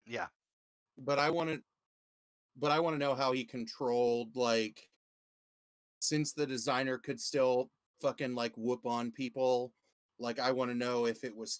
Yeah. But I want to know how he controlled, like, since the designer could still fucking like whoop on people. Like, I want to know if it was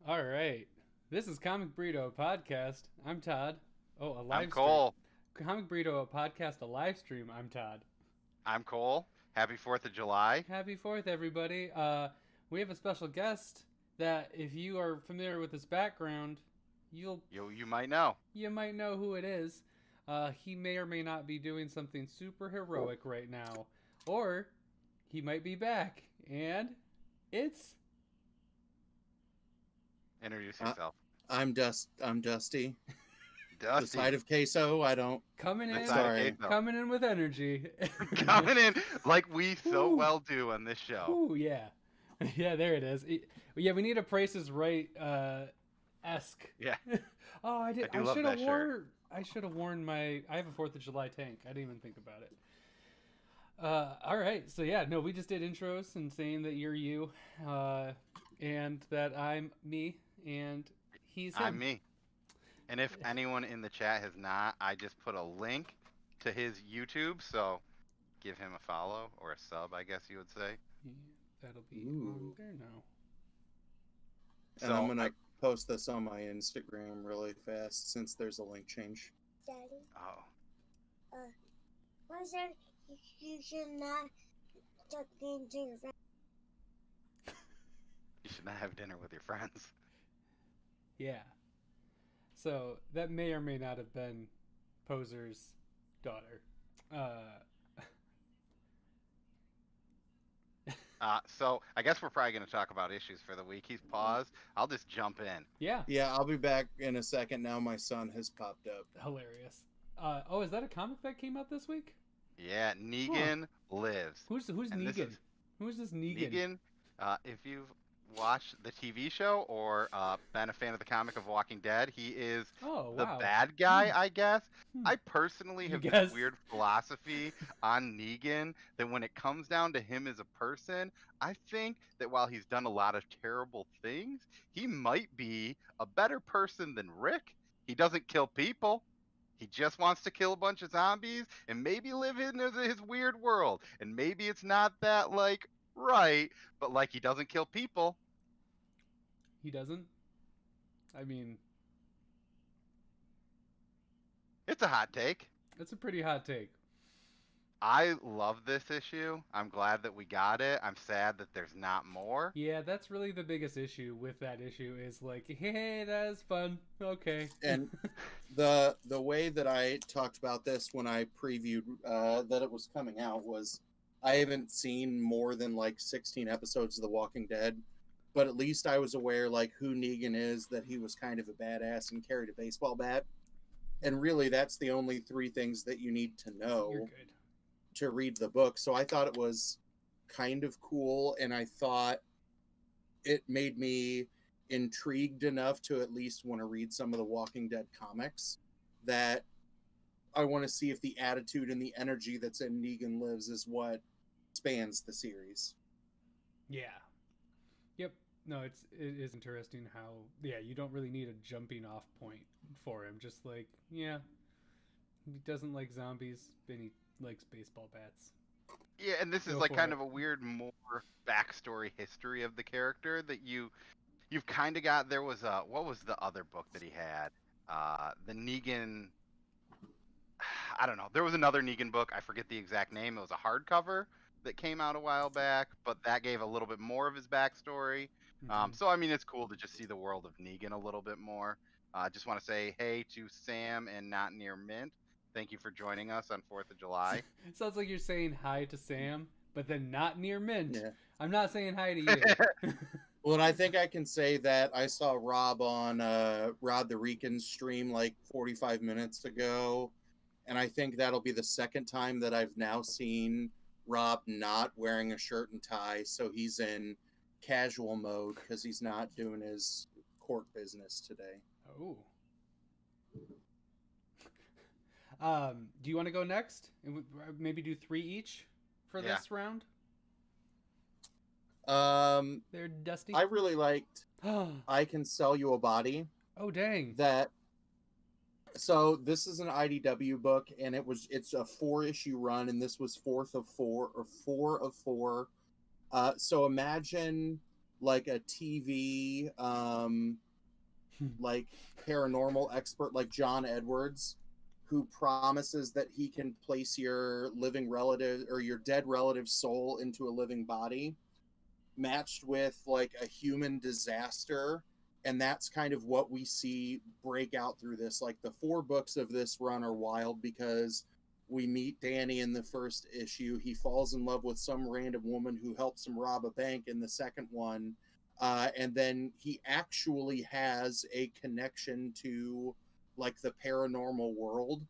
All right. This is Comic Burrito podcast. I'm Todd. Oh, a I'm live stream. Cole. Comic Burrito a podcast, a live stream. I'm Todd. I'm Cole. Happy 4th of July. Happy 4th, everybody. We have a special guest that, if you are familiar with his background, you might know. might know who it is. He may or may not be doing something super heroic right now, or he might be back, and it's Introduce yourself. I'm Dusty. The Dusty. side of queso. I don't. coming The in, side of Sorry. queso. coming in with energy. Coming in like we so Ooh. well do on this show. Ooh, yeah. Yeah, there it is. Yeah, we need a Price is Right esque. Yeah. Oh, I did. I do love should that have shirt. I should have worn my. I have a 4th of July tank. I didn't even think about it. All right. So yeah, no, we just did intros and saying that you're you, and that I'm me, and he's him. I'm me. And if anyone in the chat has not, I just put a link to his YouTube, so give him a follow or a sub, I guess you would say. Yeah, that'll be Ooh. on there now. And So I'm gonna post this on my Instagram really fast since there's a link change. Daddy, oh, why is there you should not tuck into your friend? you should not have dinner with your friends. Yeah. So that may or may not have been Poser's daughter. So I guess we're probably going to talk about issues for the week. He's paused. I'll just jump in. Yeah. Yeah, I'll be back in a second. Now my son has popped up. Hilarious. Oh, is that a comic that came out this week? Yeah, Negan lives. Who's And Negan? this is- Who's this Negan? Negan, if you've watched the TV show or been a fan of the comic of Walking Dead, he is Oh, the wow. bad guy, I guess. Hmm. I personally You have guess? this weird philosophy on Negan that when it comes down to him as a person, I think that while he's done a lot of terrible things, he might be a better person than Rick. He doesn't kill people. He just wants to kill a bunch of zombies and maybe live in his weird world. And maybe it's not that, like, right, but, like, he doesn't kill people. He doesn't? I mean, It's a hot take. that's a pretty hot take. I love this issue. I'm glad that we got it. I'm sad that there's not more. Yeah, that's really the biggest issue with that issue is like, hey, that is fun. Okay. And the way that I talked about this when I previewed that it was coming out was I haven't seen more than like 16 episodes of The Walking Dead, but at least I was aware like who Negan is, that he was kind of a badass and carried a baseball bat. And really that's the only 3 things that you need to know You're good. to read the book. So I thought it was kind of cool, and I thought it made me intrigued enough to at least want to read some of the Walking Dead comics, that I want to see if the attitude and the energy that's in Negan Lives is what spans the series. Yeah. Yep. No, it is interesting how you don't really need a jumping off point for him. Just like, yeah, he doesn't like zombies, but he likes baseball bats. Yeah, and this is Go like for kind it. of a weird more backstory history of the character that you've kind of got. There was what was the other book that he had? The Negan. I don't know. There was another Negan book. I forget the exact name. It was a hardcover that came out a while back, but that gave a little bit more of his backstory. Mhm. So I mean, it's cool to just see the world of Negan a little bit more. I just want to say hey to Sam and Not Near Mint. Thank you for joining us on 4th of July. Sounds like you're saying hi to Sam, but then not near Mint. Yeah. I'm not saying hi to you. Well, and I think I can say that I saw Rob on Rod the Rican's stream like 45 minutes ago, and I think that'll be the second time that I've now seen Rob not wearing a shirt and tie, so he's in casual mode because he's not doing his court business today. Oh. Do you want to go next? And maybe do 3 each for Yeah. this round? There, Dusty. I really liked Oh, I Can Sell You a Body. dang. That so this is an IDW book, and it's a 4-issue run, and this was 4th of 4 or 4 of 4. So imagine like a TV like paranormal expert like John Edwards, who promises that he can place your living relative or your dead relative's soul into a living body, matched with like a human disaster And that's kind of what we see break out through this. Like the 4 books of this run are wild because we meet Danny in the first issue. He falls in love with some random woman who helps him rob a bank in the second one. And then he actually has a connection to like the paranormal world.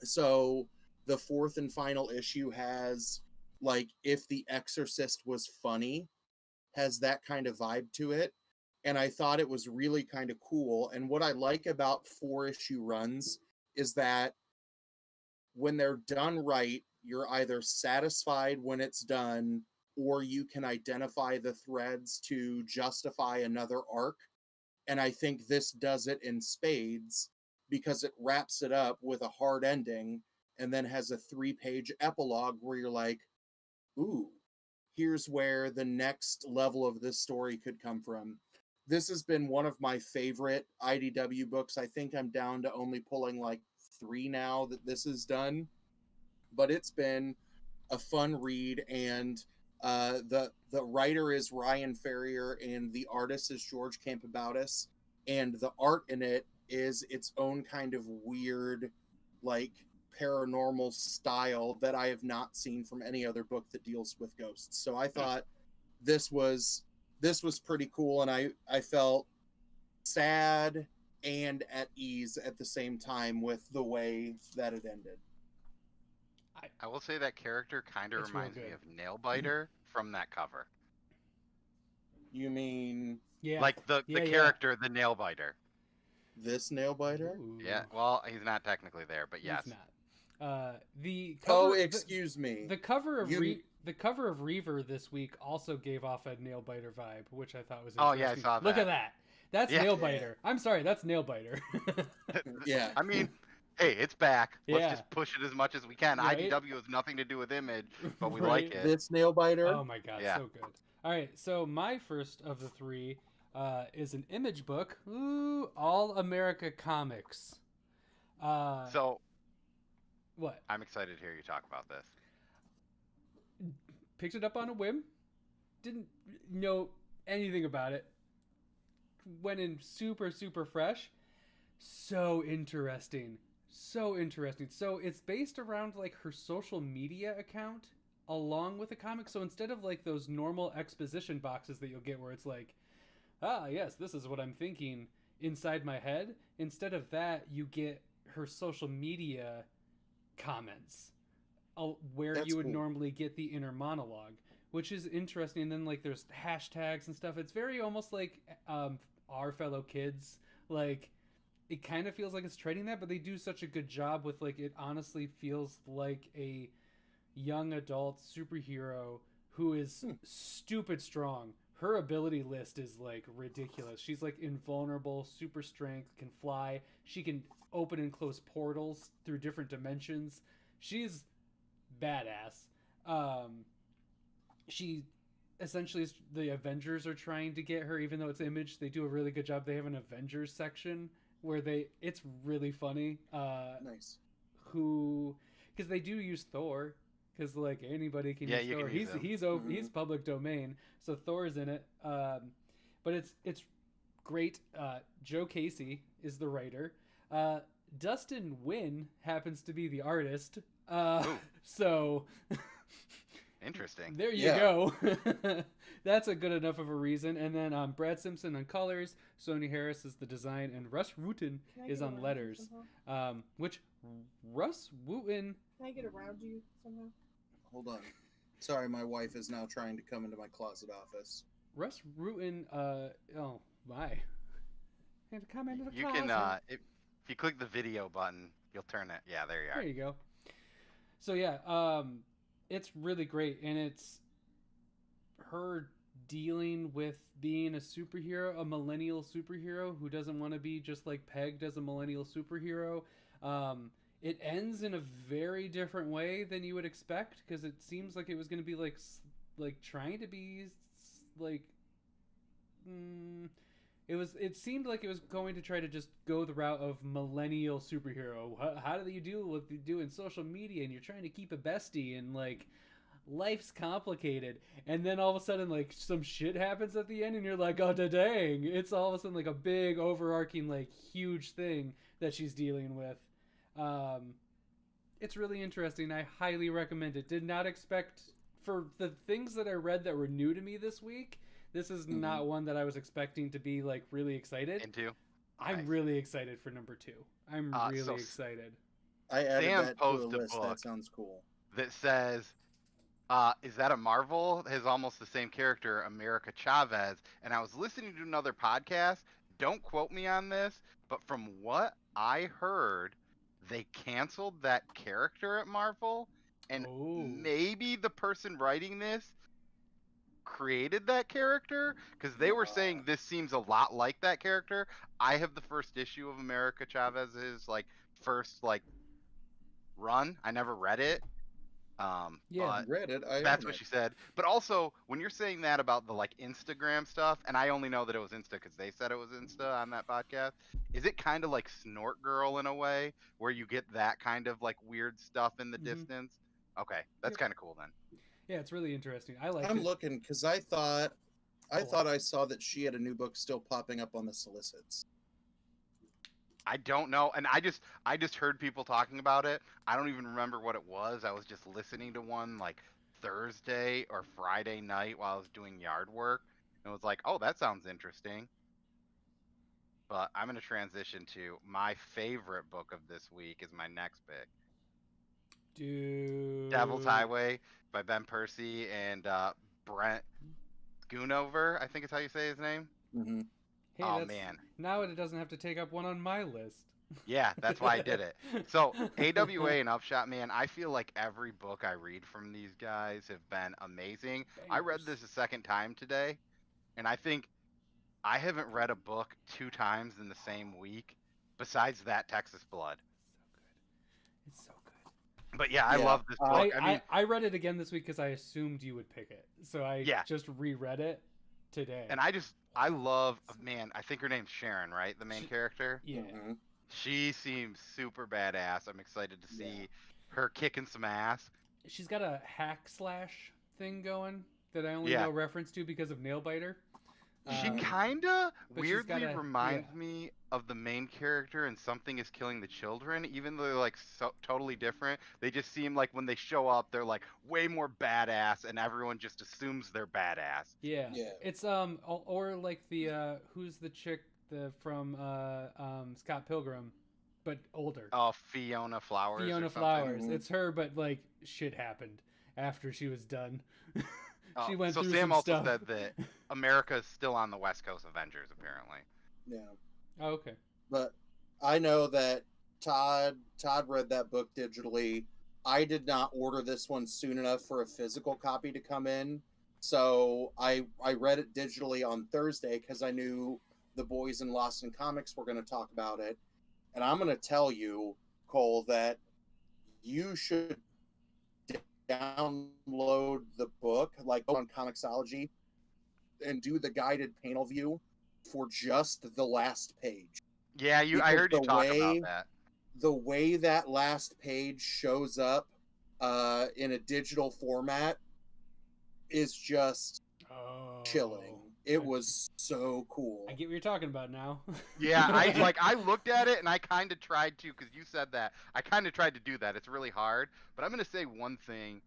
So the 4th and final issue has like if The Exorcist was funny, has that kind of vibe to it. And I thought it was really kind of cool. And what I like about 4-issue runs is that when they're done right, you're either satisfied when it's done, or you can identify the threads to justify another arc. And I think this does it in spades because it wraps it up with a hard ending and then has a 3-page epilogue where you're like, ooh, here's where the next level of this story could come from. This has been one of my favorite IDW books. I think I'm down to only pulling like 3 now that this is done. But it's been a fun read, and the writer is Ryan Ferrier, and the artist is George Campobaudis, and the art in it is its own kind of weird, like paranormal style that I have not seen from any other book that deals with ghosts. So I thought this was pretty cool, and I felt sad and at ease at the same time with the way that it ended. I will say that character kind of It's real reminds me good. of Nailbiter from that cover. You mean Yeah. Like the Yeah. character, the Nailbiter. this Nailbiter? Ooh. Yeah, well, he's not technically there, but yes. He's not. The cover, Excuse me. The cover of You- the cover of Reaver this week also gave off a Nailbiter vibe, which I thought was Oh, interesting. yeah, I saw Look that. at that. That's Yeah. Nailbiter. I'm sorry, that's Nailbiter. Yeah. I mean, hey, it's back. Let's Yeah. just push it as much as we can. Right? IDW has nothing to do with Image, but we Right. like it. This Nailbiter? Oh my god, Yeah. so good. All right, so my first of the 3 is an Image book. Ooh, All America Comics. So What? I'm excited to hear you talk about this. Picked it up on a whim. Didn't know anything about it. Went in super, super fresh. So interesting. So interesting. So it's based around like her social media account along with the comic. So instead of like those normal exposition boxes that you'll get where it's like, ah, yes, this is what I'm thinking inside my head. Instead of that, you get her social media comments where That's you would cool. normally get the inner monologue, which is interesting. And then like there's hashtags and stuff. It's very almost like Our Fellow Kids. Like it kind of feels like it's trading that, but they do such a good job with like it honestly feels like a young adult superhero who is stupid strong. Her ability list is like ridiculous. She's like invulnerable, super strength, can fly. She can open and close portals through different dimensions. She's badass. She essentially is, the Avengers are trying to get her, even though it's Image. They do a really good job. They have an Avengers section where it's really funny. Nice. Because they do use Thor. Because like anybody can use you Thor. can use him. He's public domain, so Thor's in it. But it's great. Joe Casey is the writer. Dustin Wynn happens to be the artist. So Interesting. there you go. That's a good enough of a reason. And then Brad Simpson on colors, Sonia Harris is the design, and Russ Wooten Can I is get on around you letters. somehow? Which Russ Wooten. Can I get around you somehow? Hold on. Sorry, my wife is now trying to come into my closet office. Russ Wooten. Oh my. I had to come into the You closet. can if you click the video button, you'll turn it. Yeah, there you are. There you go. So yeah, it's really great, and it's her dealing with being a superhero, a millennial superhero who doesn't want to be just like pegged as a millennial superhero. It ends in a very different way than you would expect, because it seems like it was going to be like trying to be like it seemed like it was going to try to just go the route of millennial superhero. How do you deal with doing social media and you're trying to keep a bestie and like life's complicated, and then all of a sudden like some shit happens at the end, and you're like, oh dang! It's all of a sudden like a big overarching like huge thing that she's dealing with. It's really interesting. I highly recommend it. Did not expect, for the things that I read that were new to me this week, this is not one that I was expecting to be like really excited. Into. I'm Nice. really excited for number 2. I'm really so excited. I added Sam that to a posted a list. book. That sounds cool. That says, is that a Marvel? Has almost the same character, America Chavez. And I was listening to another podcast. Don't quote me on this, but from what I heard, they canceled that character at Marvel, and Oh. maybe the person writing this created that character, because they were saying this seems a lot like that character. I have the first issue of America Chavez's like first like run. I never read it. Yeah. But Read it. I that's own what it. she said. But also, when you're saying that about the like Instagram stuff, and I only know that it was Insta because they said it was Insta on that podcast, is it kind of like Snort Girl in a way, where you get that kind of like weird stuff in the distance? Okay, that's kind of cool then. Yeah, it's really interesting. I like I'm it. looking because I thought Oh. I saw that she had a new book still popping up on the solicits. I don't know, and I just heard people talking about it. I don't even remember what it was. I was just listening to one like Thursday or Friday night while I was doing yard work, and was like, "Oh, that sounds interesting." But I'm gonna transition to my favorite book of this week is my next pick, Dude. Devil's Highway by Ben Percy and Brent Schoonover. I think is how you say his name. Mm-hmm. Hey, Oh, that's, man. Now it doesn't have to take up one on my list. Yeah, that's why I did it. So AWA and Upshot, man, I feel like every book I read from these guys have been amazing. I read Bangers. this a second time today, and I think I haven't read a book 2 times in the same week besides that Texas Blood. It's so good. But yeah, I Yeah, love this book. I read it again this week because I assumed you would pick it. So I Yeah. just reread it today. And I love, man, I think her name's Sharon, right? The main character. Yeah. Mm-hmm. She seems super badass. I'm excited to see her kicking some ass. She's got a hack slash thing going that I only Yeah. know reference to because of Nailbiter. She kinda but she's weirdly gotta- reminds yeah. me of the main character in Something is Killing the Children, even though they're like so totally different. They just seem like when they show up, they're like way more badass, and everyone just assumes they're badass. Yeah. Yeah. It's or like the who's the chick from Scott Pilgrim, but older. Oh, Fiona Flowers. Fiona or something. Flowers. Mhm. It's her, but like shit happened after she was done. Oh, She went so through Sam some also stuff. said that America's still on the West Coast Avengers, apparently. Yeah. Oh, okay. But I know that Todd read that book digitally. I did not order this one soon enough for a physical copy to come in. So I read it digitally on Thursday because I knew the boys in Lost in Comics were going to talk about it. And I'm going to tell you, Cole, that you should download the book, like on Comixology, and do the guided panel view for just the last page. Yeah, I Because heard you the talk way- about that. The way that last page shows up in a digital format is just Oh. chilling. It was so cool. I get what you're talking about now. Yeah, I looked at it and I kind of tried to, because you said that. I kind of tried to do that. It's really hard. But I'm going to say one thing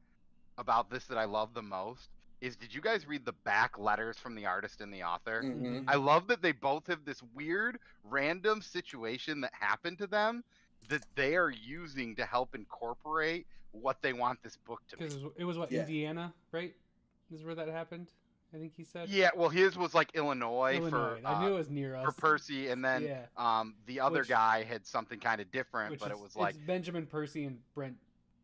about this that I love the most is, did you guys read the back letters from the artist and the author? Mhm. I love that they both have this weird random situation that happened to them that they are using to help incorporate what they want this book to be. Because it was what, Yeah. Indiana, right? Is where that happened. I think he said. Yeah, well, his was like Illinois, Illinois. for I knew it was near us. for Percy, and then Yeah. the other Which- guy had something kind of different, Which but is, it was like it's Benjamin Percy and Brent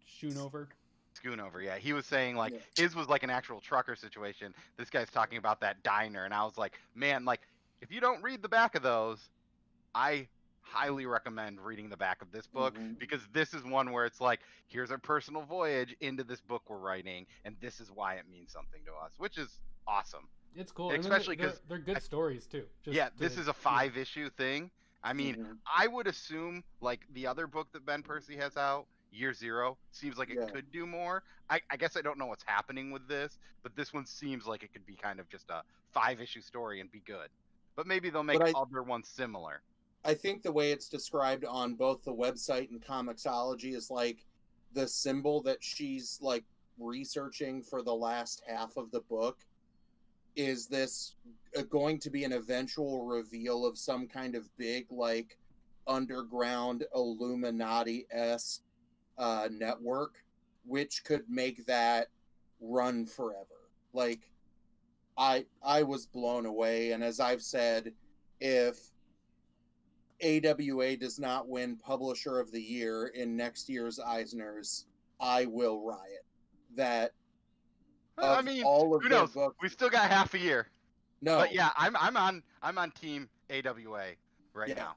Schoonover. Schoonover. Yeah, he was saying like Yeah. his was like an actual trucker situation. This guy's talking about that diner, and I was like, man, like if you don't read the back of those, I highly recommend reading the back of this book, Mhm. because this is one where it's like, here's our personal voyage into this book we're writing, and this is why it means something to us, which is awesome. It's cool. And then Especially they're- 'cause they're good stories too. Just Yeah, this to- is a 5-issue thing. I mean, Mhm. I would assume like the other book that Ben Percy has out Year Zero seems like it Yeah. could do more. I guess I don't know what's happening with this, but this one seems like it could be kind of just a 5-issue story and be good. But maybe they'll make But other ones similar. I think the way it's described on both the website and Comixology is like the symbol that she's like researching for the last half of the book is this going to be an eventual reveal of some kind of big like underground Illuminati-esque network, which could make that run forever. Like I was blown away, and as I've said, if AWA does not win Publisher of the Year in next year's Eisners, I will riot. That I of mean, all of who their knows? books, We still got half a year. no, But yeah, I'm on team AWA right Yeah. now.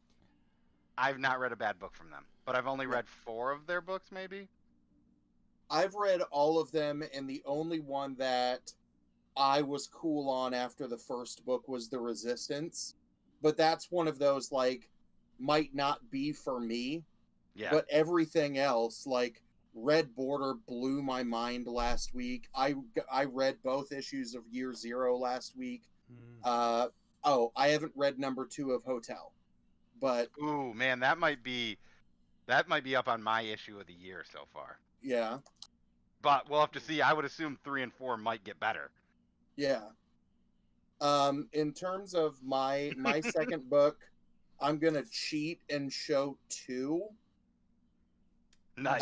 I've not read a bad book from them, but I've only read 4 of their books, maybe. I've read all of them, and the only one that I was cool on after the first book was The Resistance. But that's one of those, like, might not be for me. Yeah. But everything else, like, Red Border blew my mind last week. I read both issues of Year Zero last week. I haven't read number 2 of Hotel. But Ooh, man, that might be up on my issue of the year so far. yeah. But we'll have to see. I would assume 3 and 4 might get better. Yeah. In terms of my second book, I'm gonna cheat and show 2. Nice.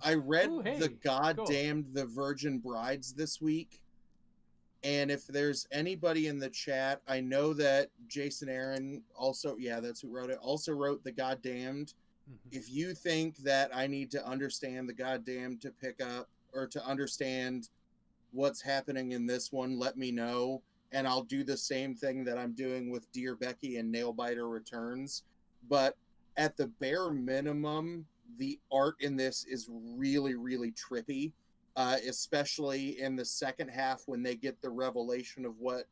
I read Ooh, hey, The cool. Goddamned The Virgin Brides this week. And if there's anybody in the chat, I know that Jason Aaron also, that's who wrote it, also wrote The Goddamned. If you think that I need to understand The Goddamned to pick up or to understand what's happening in this one, let me know. And I'll do the same thing that I'm doing with Dear Becky and Nailbiter Returns. But at the bare minimum, the art in this is really, really trippy. Especially in the second half when they get the revelation of what,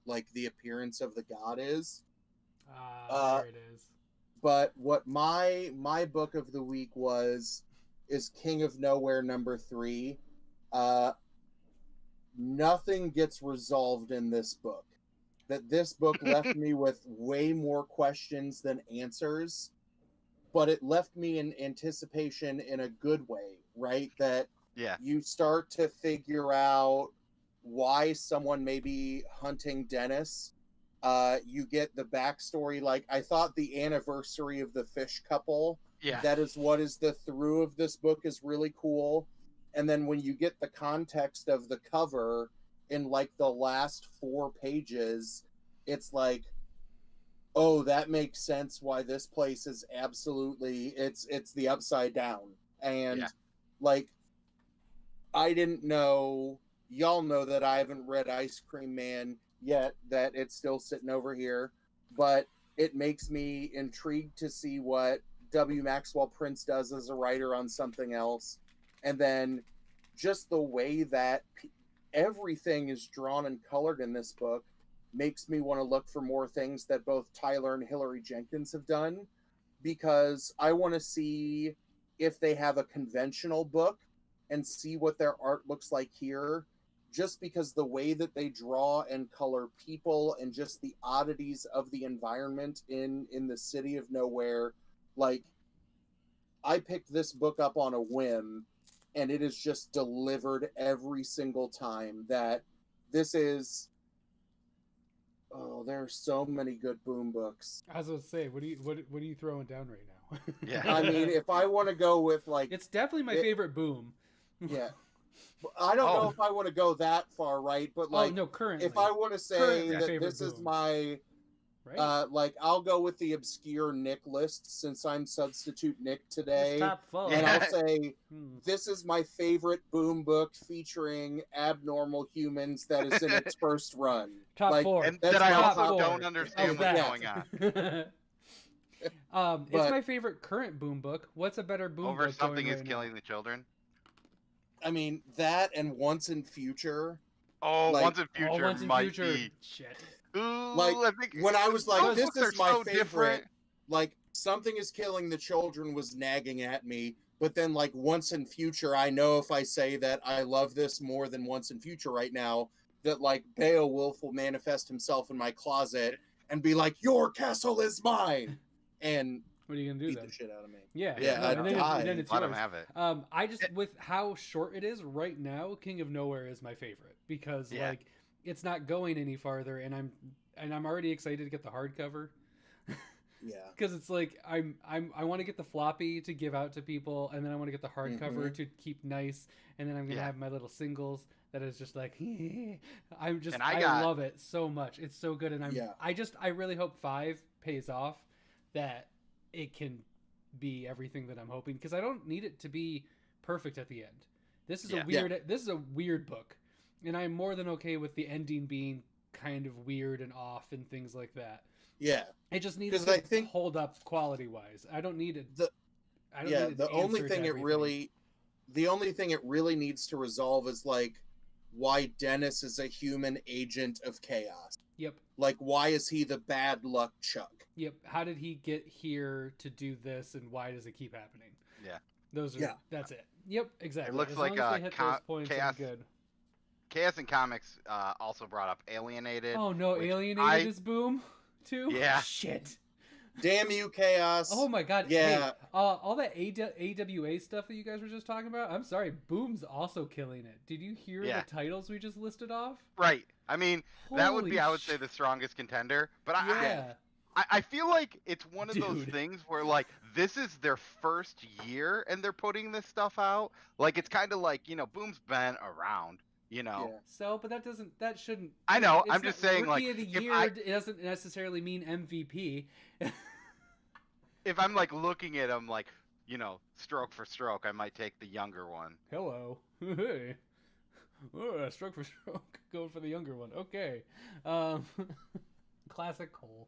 like, the appearance of the god is. There it is. But what my book of the week is King of Nowhere number 3. Nothing gets resolved in this book. That this book left me with way more questions than answers, but it left me in anticipation in a good way, right? That you start to figure out why someone may be hunting Dennis. You get the backstory. Like, I thought the anniversary of the fish couple, that is what is the through of this book, is really cool. And then when you get the context of the cover in like the last 4 pages, it's like, oh, that makes sense why this place is absolutely, it's the Upside Down. And like, I didn't know, y'all know that I haven't read Ice Cream Man yet, that it's still sitting over here, but it makes me intrigued to see what W. Maxwell Prince does as a writer on something else. And then just the way that everything is drawn and colored in this book makes me want to look for more things that both Tyler and Hillary Jenkins have done, because I want to see if they have a conventional book and see what their art looks like here, just because the way that they draw and color people and just the oddities of the environment in the city of nowhere. Like, I picked this book up on a whim, and it is just delivered every single time. That this is, oh, there are so many good Boom books. I was going to say, what are you throwing down right now? I mean, if I want to go with, like, it's definitely my favorite Boom. Yeah. I don't know if I want to go that far, right? But like, no, currently. If I want to say that this is my, like, I'll go with the obscure Nick list, since I'm substitute Nick today. Top 4. And I'll say this is my favorite Boom book featuring abnormal humans that is in its first run. Top 4. And that I also don't understand what's going on. It's my favorite current Boom book. What's a better Boom over book? Something is Killing the Children? I mean, that and Once in Future. Oh, like, Once in Future Once in might Future. be. Shit. Ooh, Like, I think when I was like, this is my so favorite. Different. Like, Something is Killing the Children was nagging at me. But then, like, Once in Future, I know if I say that I love this more than Once in Future right now, that, like, Beowulf will manifest himself in my closet and be like, your castle is mine! And What are you gonna do beat then? the shit out of me. Yeah, Yeah, no, and then die. it's Let yours. him have it. I just, with how short it is right now, King of Nowhere is my favorite because Yeah. like it's not going any farther, and I'm already excited to get the hardcover. Yeah. Because it's like I want to get the floppy to give out to people, and then I want to get the hardcover to keep nice, and then I'm gonna have my little singles that is just like I love it so much. It's so good, and I really hope 5 pays off, that it can be everything that I'm hoping, because I don't need it to be perfect at the end. This is a weird book, and I'm more than okay with the ending being kind of weird and off and things like that. Yeah. It just needs to hold up quality wise. I don't need it. The only thing it really needs to resolve is like why Dennis is a human agent of chaos. Yep. Like, why is he the bad luck Chuck? Yep. How did he get here to do this, and why does it keep happening? Yeah. That's it. Yep. Exactly. It looks as like long as they hit those points, I'm Chaos. good. Chaos and Comics also brought up Alienated. Oh no, Alienated is Boom too. Yeah. Shit. Damn you, Chaos. Oh my god. Yeah. Hey, all that AWA stuff that you guys were just talking about, I'm sorry, Boom's also killing it. Did you hear the titles we just listed off? Right. I mean, that would Holy be, I would say, the strongest contender. But Yeah. I feel like it's one of those things where, like, this is their first year and they're putting this stuff out. Like, it's kind of like, Boom's been around, Yeah. So, but that shouldn't. I know. it's I'm just saying, Rookie like, of the if year it doesn't necessarily mean MVP. if I'm, like, looking at them, like, stroke for stroke, I might take the younger one. Hello. Hey. Oh, stroke for stroke. Going for the younger one. Okay. Classic Cole.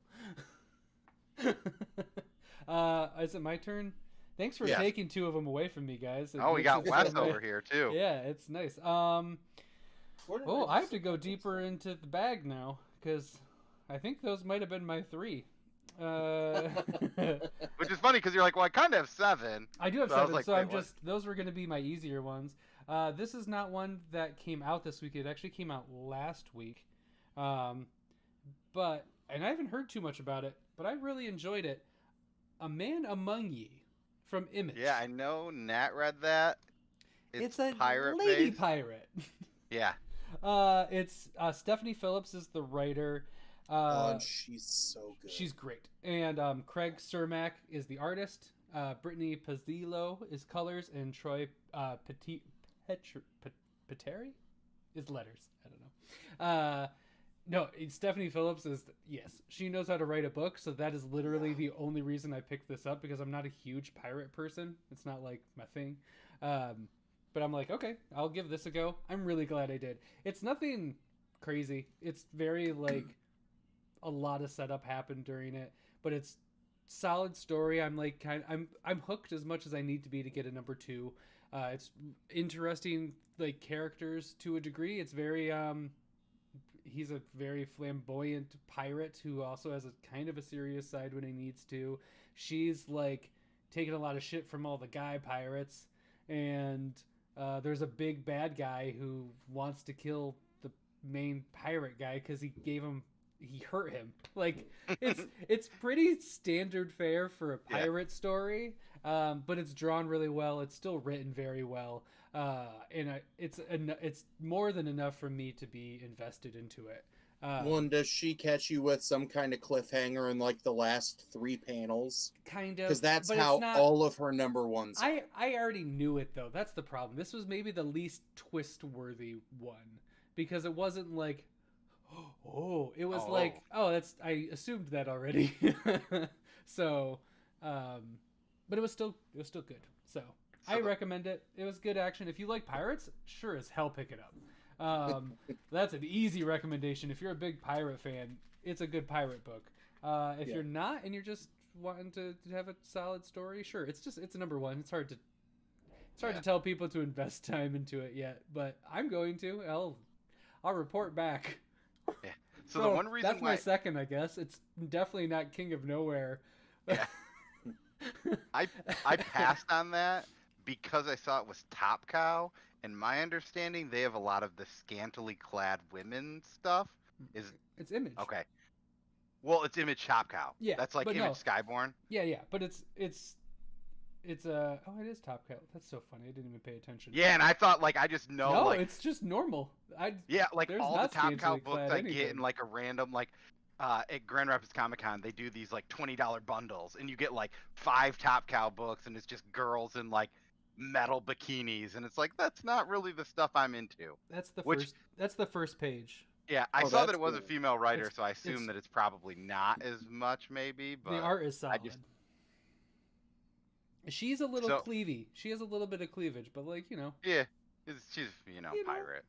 Is it my turn? Thanks for taking 2 of them away from me, guys. We got Wes over here too. Yeah, it's nice. I have to go deeper into the bag now, because I think those might have been my 3. Which is funny because you're like, well, I kind of have 7. I do have 7, so I'm just, those were going to be my easier ones. This is not one that came out this week. It actually came out last week. And I haven't heard too much about it, but I really enjoyed it. A Man Among Ye from Image. Yeah, I know Nat read that. It's a pirate lady based. pirate. Yeah. It's Stephanie Phillips is the writer. And she's so good. She's great. And Craig Cermak is the artist. Brittany Pazzillo is colors, and Troy Peteri is letters. I don't know. No, Stephanie Phillips is, yes, she knows how to write a book, so that is literally the only reason I picked this up, because I'm not a huge pirate person. It's not like my thing. But I'm like, okay, I'll give this a go. I'm really glad I did. It's nothing crazy. It's very, like, a lot of setup happened during it, but it's solid story. I'm like, I'm hooked as much as I need to be to get a number 2. It's interesting, like, characters to a degree. It's very, he's a very flamboyant pirate who also has a kind of a serious side when he needs to. She's like taking a lot of shit from all the guy pirates, and there's a big bad guy who wants to kill the main pirate guy because he hurt him. Like, it's pretty standard fare for a pirate story, but it's drawn really well. It's still written very well. And it's more than enough for me to be invested into it. Does she catch you with some kind of cliffhanger in like the last 3 panels? Kind of, because that's how all of her number 1s. I already knew it though. That's the problem. This was maybe the least twist-worthy one, because it wasn't like, it was like, I assumed that already. So, but it was still good. So I recommend it. It was good action. If you like pirates, sure as hell pick it up. That's an easy recommendation. If you're a big pirate fan, it's a good pirate book. If you're not and you're just wanting to have a solid story, sure. It's a number 1. It's hard to tell people to invest time into it yet, but I'm going to. I'll report back. Yeah. So the one reason that's my second, I guess. It's definitely not King of Nowhere. Yeah. I passed on that because I saw it was Top Cow, and my understanding they have a lot of the scantily clad women stuff. Is It's Image. okay. Well, it's Image Top Cow. Yeah, That's like but Image no. Skyborn. Yeah, but it's it is Top Cow. That's so funny. I didn't even pay attention. Yeah, and I thought like I just know No, like it's just normal. yeah, like there's all the not Top Cow scantily books clad I get in anything. like a random like at Grand Rapids Comic Con they do these like $20 bundles and you get like 5 Top Cow books and it's just girls in like metal bikinis and it's like that's not really the stuff I'm into. That's the Which- first. That's the first page. Yeah, I Oh, saw that that's it was a cool. female writer, It's- so I assume it's- that it's probably not as much maybe, but The art is solid. just- She's a little So- cleavy. She has a little bit of cleavage, but like yeah, she's pirate.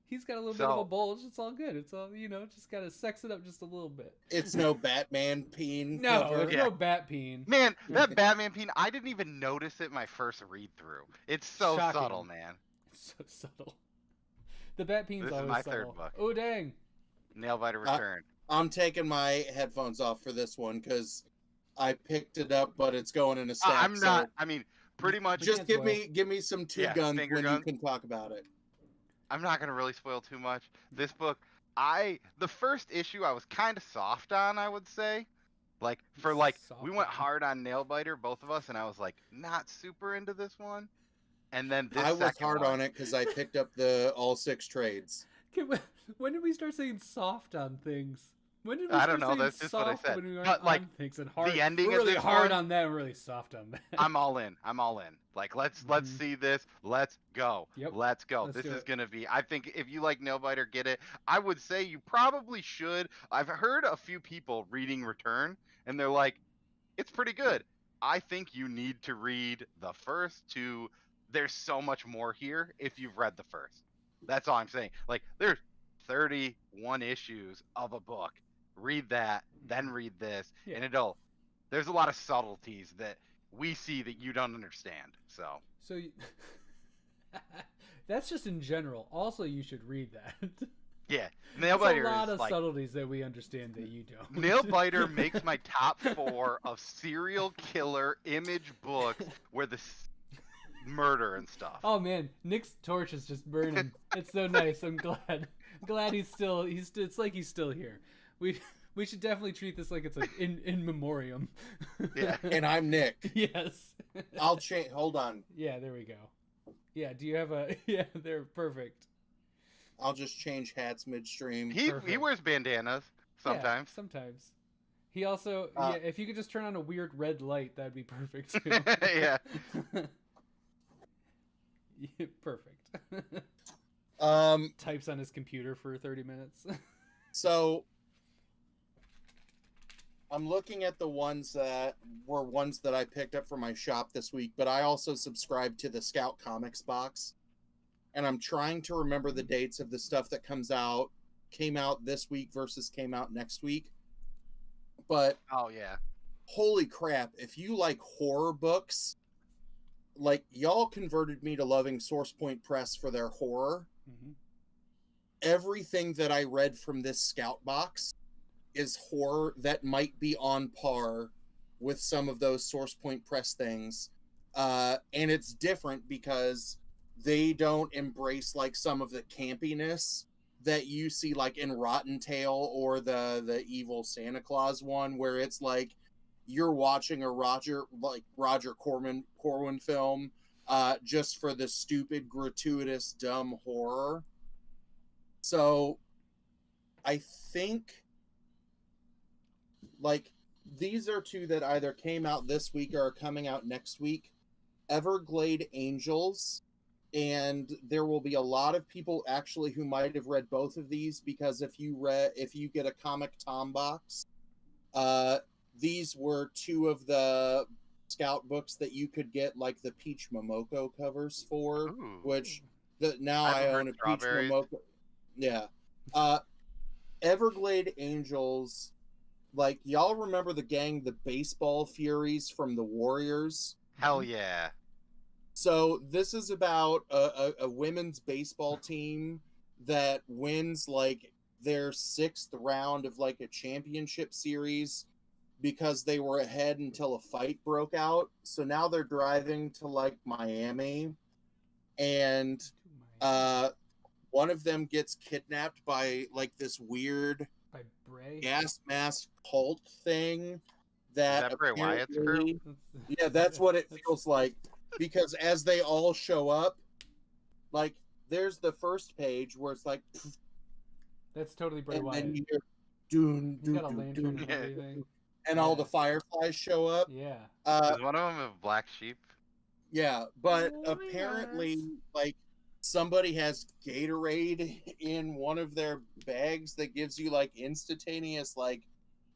he's got a little bit of a So- bulge. It's all good. It's all just gotta sex it up just a little bit. It's no Batman peen. No, cover. there's Yeah. no bat peen. Man, that Batman peen, I didn't even notice it my first read through. It's so Shocking. subtle, man. It's so subtle. The bat peen's This is always my subtle. third book. Oh dang! Nailbiter Return. I'm taking my headphones off for this one because I picked it up, but it's going in a stack. I'm not. I mean, pretty much. Just can't give me some two Yeah, guns finger when guns. you can talk about it. I'm not gonna really spoil too much. This book, the first issue I was kind of soft on, I would say. Like for like Soft we went on. hard on Nailbiter, both of us, and I was like not super into this one. And then this I was second hard one, on it because I picked up the all 6 trades. When did we start saying soft on things? When did we I start don't know, saying that's just what I soft said. when we But, aren't like, on things and hard? the ending we're of really this hard one- on that and really soft on that. I'm all in. I'm all in. Like let's Mhm. see this. Let's go. Yep. Let's go. Let's This do is it. gonna be. I think if you like Nailbiter, get it. I would say you probably should. I've heard a few people reading Return, and they're like, it's pretty good. I think you need to read the first two. There's so much more here if you've read the first. That's all I'm saying. Like there's 31 issues of a book. Read that, then read this, Yeah. and there's a lot of subtleties that we see that you don't understand. So So that's just in general. Also, you should read that. yeah, There's a Nailbiter lot is of like subtleties that we understand that you don't. Nailbiter makes my top 4 of serial killer image books where the murder and stuff. Oh man, Nick's torch is just burning. It's so nice. I'm glad he's still. It's like he's still here. We should definitely treat this like it's like in memoriam. Yeah. And I'm Nick. Yes. I'll change. Hold on. Yeah, there we go. Yeah, do you have a? Yeah, they're perfect. I'll just change hats midstream. He Perfect. wears bandanas Yeah, sometimes. sometimes. He also, Uh, yeah, if you could just turn on a weird red light, that'd be perfect too. Yeah. Yeah, perfect. Types on his computer for 30 minutes. So I'm looking at the ones that were ones that I picked up from my shop this week, but I also subscribed to the Scout Comics box. And I'm trying to remember the dates of the stuff that came out this week versus came out next week. But Oh yeah. holy crap, if you like horror books, like y'all converted me to loving Source Point Press for their horror. Mhm. Everything that I read from this Scout box is horror that might be on par with some of those Source Point Press things. And it's different because they don't embrace like some of the campiness that you see like in Rotten Tail or the evil Santa Claus one, where it's like you're watching a Roger Corman film just for the stupid, gratuitous, dumb horror. So I think like these are two that either came out this week or are coming out next week. Everglade Angels, and there will be a lot of people actually who might have read both of these, because if you get a Comic Tom box, these were two of the Scout books that you could get like the Peach Momoko covers for, Ooh. which now I haven't I heard own a Peach Strawberries. Momoko. Yeah. Everglade Angels, like y'all remember the gang, the Baseball Furies from the Warriors? Hell yeah. So this is about a women's baseball team that wins like their 6th round of like a championship series, because they were ahead until a fight broke out. So now they're driving to like Miami, and one of them gets kidnapped by like this weird By Bray. gas mask cult thing Is that that Bray Wyatt's crew? apparently, yeah, that's what it feels like. Because as they all show up, like there's the first page where it's like, That's totally Bray and Wyatt. then you hear doon, He's got a doon, lantern doon, and Yeah. everything. and all the fireflies show up. Yeah. Is one of them a black sheep? Yeah, but Oh, apparently, yes. like somebody has Gatorade in one of their bags that gives you like instantaneous like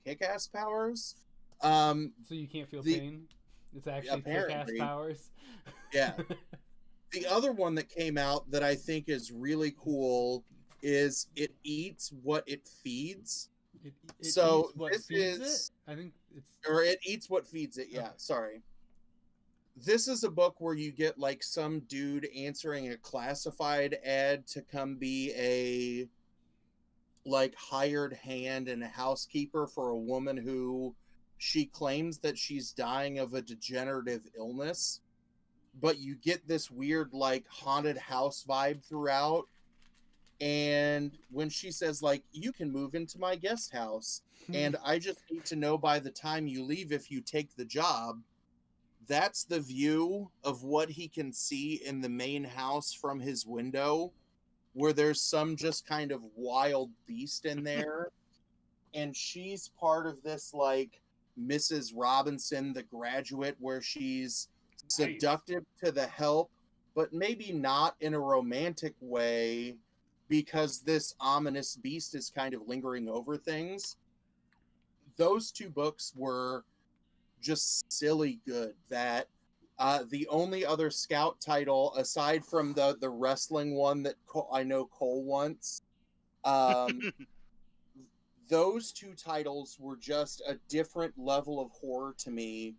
kick-ass powers. So you can't feel the- pain? It's actually kick-ass apparently. powers? Yeah. The other one that came out that I think is really cool is it eats what it feeds. It So eats what this feeds is- it? I think it's... Or it eats what feeds it. Yeah, Okay. sorry. This is a book where you get like some dude answering a classified ad to come be a like hired hand and a housekeeper for a woman who she claims that she's dying of a degenerative illness, but you get this weird like haunted house vibe throughout. And when she says like, you can move into my guest house and I just need to know by the time you leave if you take the job, that's the view of what he can see in the main house from his window, where there's some just kind of wild beast in there. And she's part of this like Mrs. Robinson, the graduate, where she's seductive to the help, but maybe not in a romantic way, because this ominous beast is kind of lingering over things. Those two books were just silly good. That the only other Scout title aside from the wrestling one that I know Cole wants, those two titles were just a different level of horror to me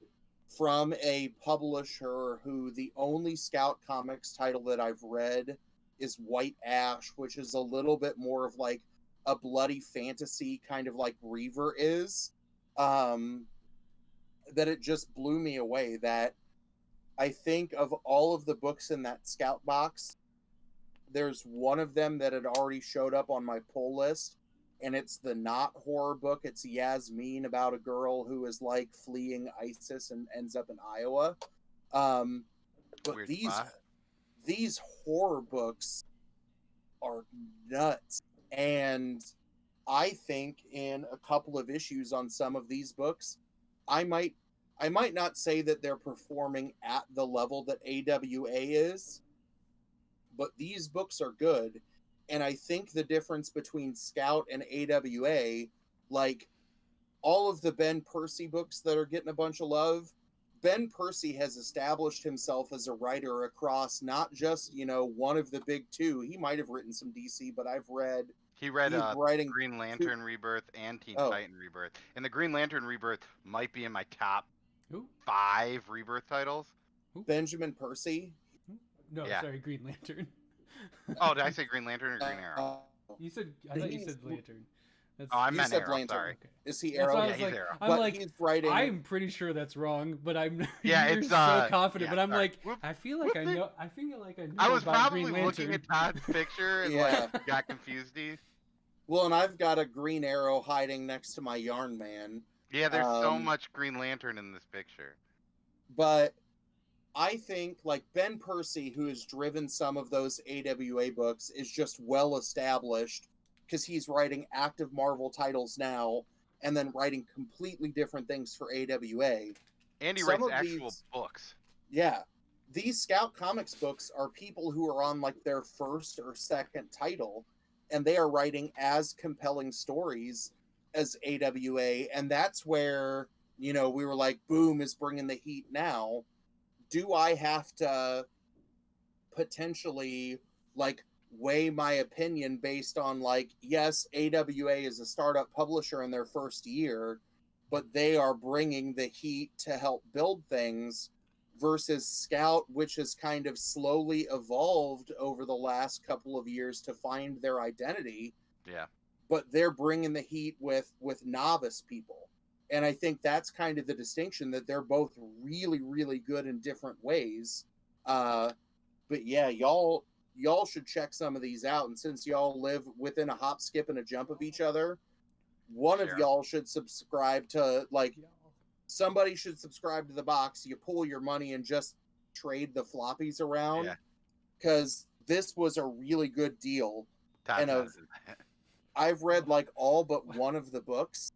from a publisher who the only Scout Comics title that I've read is White Ash, which is a little bit more of like a bloody fantasy, kind of like Reaver is. That it just blew me away. That I think of all of the books in that Scout box, there's one of them that had already showed up on my pull list, and it's the not horror book. It's Yasmin, about a girl who is like fleeing ISIS and ends up in Iowa. But Weird these spot. these horror books are nuts, and I think in a couple of issues on some of these books, I might not say that they're performing at the level that AWA is, but these books are good. And I think the difference between Scout and AWA, like all of the Ben Percy books that are getting a bunch of love, Ben Percy has established himself as a writer across not just, one of the big two. He might have written some DC, but I've read He read he's writing Green Lantern Rebirth and Teen Oh. Titan Rebirth. And the Green Lantern Rebirth might be in my top Who? 5 Rebirth titles. Benjamin Percy. No, Yeah. sorry, Green Lantern. Oh, did I say Green Lantern or Green Arrow? You said... I thought you said Lantern. That's... Oh, I You meant said Arrow, Lantern. sorry. Okay. Is he That's why Arrow? I Yeah, was he's like, Arrow. I'm But like, he's writing. I'm pretty sure that's wrong, but I'm Yeah, you're it's, so confident. yeah, but I'm sorry. like, Whoop, I feel like I whoopsie. know. I feel like I know I was about probably Green looking Lantern. at Todd's picture and Yeah. like got confused. Well, and I've got a Green Arrow hiding next to my Yarn Man. Yeah, there's so Um, much Green Lantern in this picture. But I think like Ben Percy, who has driven some of those AWA books, is just well established because he's writing active Marvel titles now and then writing completely different things for AWA. And he some writes of actual these- books. Yeah. These Scout Comics books are people who are on like their first or second title, and they are writing as compelling stories as AWA. And that's where, we were like, Boom is bringing the heat now. Do I have to potentially like weigh my opinion based on like, yes, AWA is a startup publisher in their first year, but they are bringing the heat to help build things, versus Scout, which has kind of slowly evolved over the last couple of years to find their identity, Yeah. but they're bringing the heat with novice people. And I think that's kind of the distinction, that they're both really, really good in different ways. But yeah, y'all should check some of these out. And since y'all live within a hop, skip, and a jump of each other, one of Sure. y'all should subscribe to, like, somebody should subscribe to the box. You pull your money and just trade the floppies around. Yeah. Because this was a really good deal. Todd's And not of- into that. I've read like all but one of the books,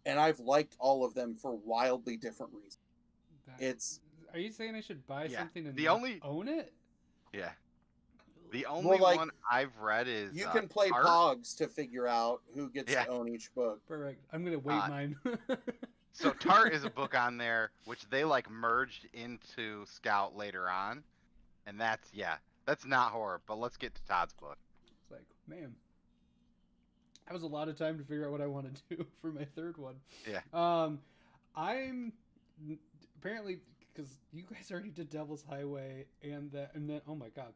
and I've liked all of them for wildly different reasons. It's Are you saying I should buy Yeah, something and the not only- own it? Yeah. The only like, one I've read is you can play Art. Pogs to figure out who gets Yeah. to own each book. Perfect. I'm gonna wait mine. So Tart is a book on there which they like merged into Scout later on, and that's not horror. But let's get to Todd's book. It's like, man, that was a lot of time to figure out what I want to do for my third one. Yeah. I'm apparently, because you guys already did Devil's Highway and then oh my god,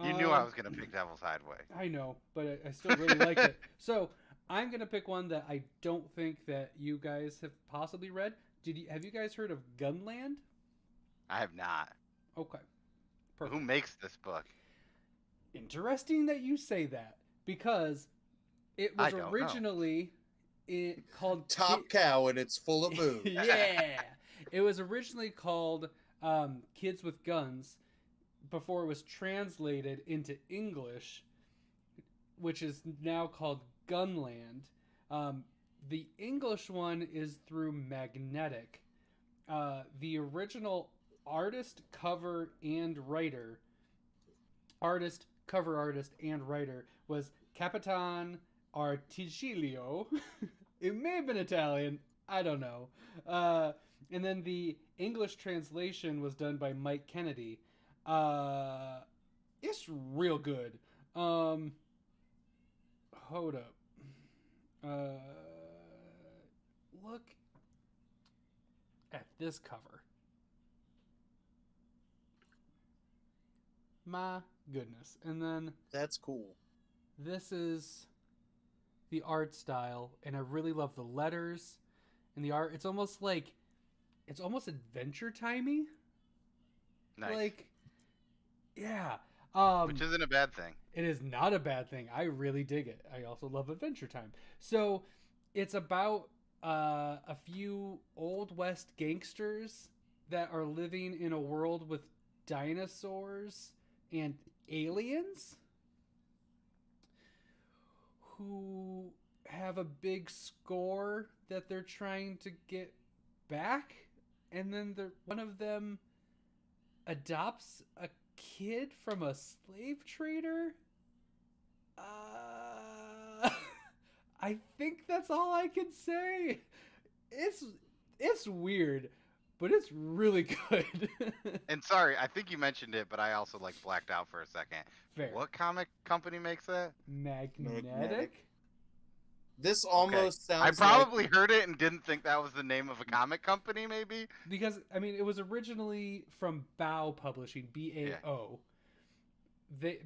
You knew I was gonna pick Devil's Highway. I know, but I still really liked it. So I'm gonna pick one that I don't think that you guys have possibly read. Have you guys heard of Gunland? I have not. Okay, perfect. Who makes this book? Interesting that you say that, because it I was don't know. originally called Top Cow, and it's full of booze. Yeah, it was originally called Kids with Guns before it was translated into English, which is now called Gunland. The English one is through Magnetic. The original artist, cover artist and writer was Capitan Artigilio. It may have been Italian, I don't know. And then the English translation was done by Mike Kennedy. It's real good. Hold up. Look at this cover. My goodness. And then That's cool. this is the art style, and I really love the letters and the art. It's almost Adventure Timey. Nice. Like, yeah. Which isn't a bad thing. It is not a bad thing. I really dig it. I also love Adventure Time. So it's about a few Old West gangsters that are living in a world with dinosaurs and aliens who have a big score that they're trying to get back, and then one of them adopts a kid from a slave trader. I think that's all I can say. It's weird, but it's really good. And sorry, I think you mentioned it, but I also like blacked out for a second. Fair. What comic company makes that? Magnetic? This almost I sounds probably heard it and didn't think that was the name of a comic company, maybe. Because, I mean, it was originally from BAO Publishing, BAO.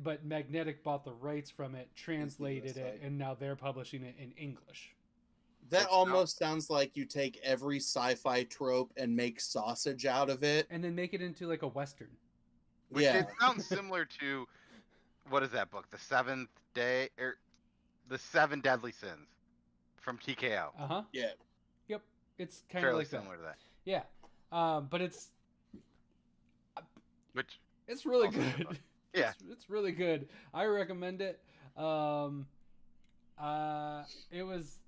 But Magnetic bought the rights from it, translated it, and now they're publishing it in English. That almost sounds like you take every sci-fi trope and make sausage out of it. And then make it into like a Western. Which Yeah. it sounds similar to, what is that book? The Seventh Day, or The Seven Deadly Sins from TKO. Uh-huh. Yeah. Yep. It's kind of Fairly like that. similar to that. Yeah. But it's really Also a good good. book. Yeah. It's really good. I recommend it. It was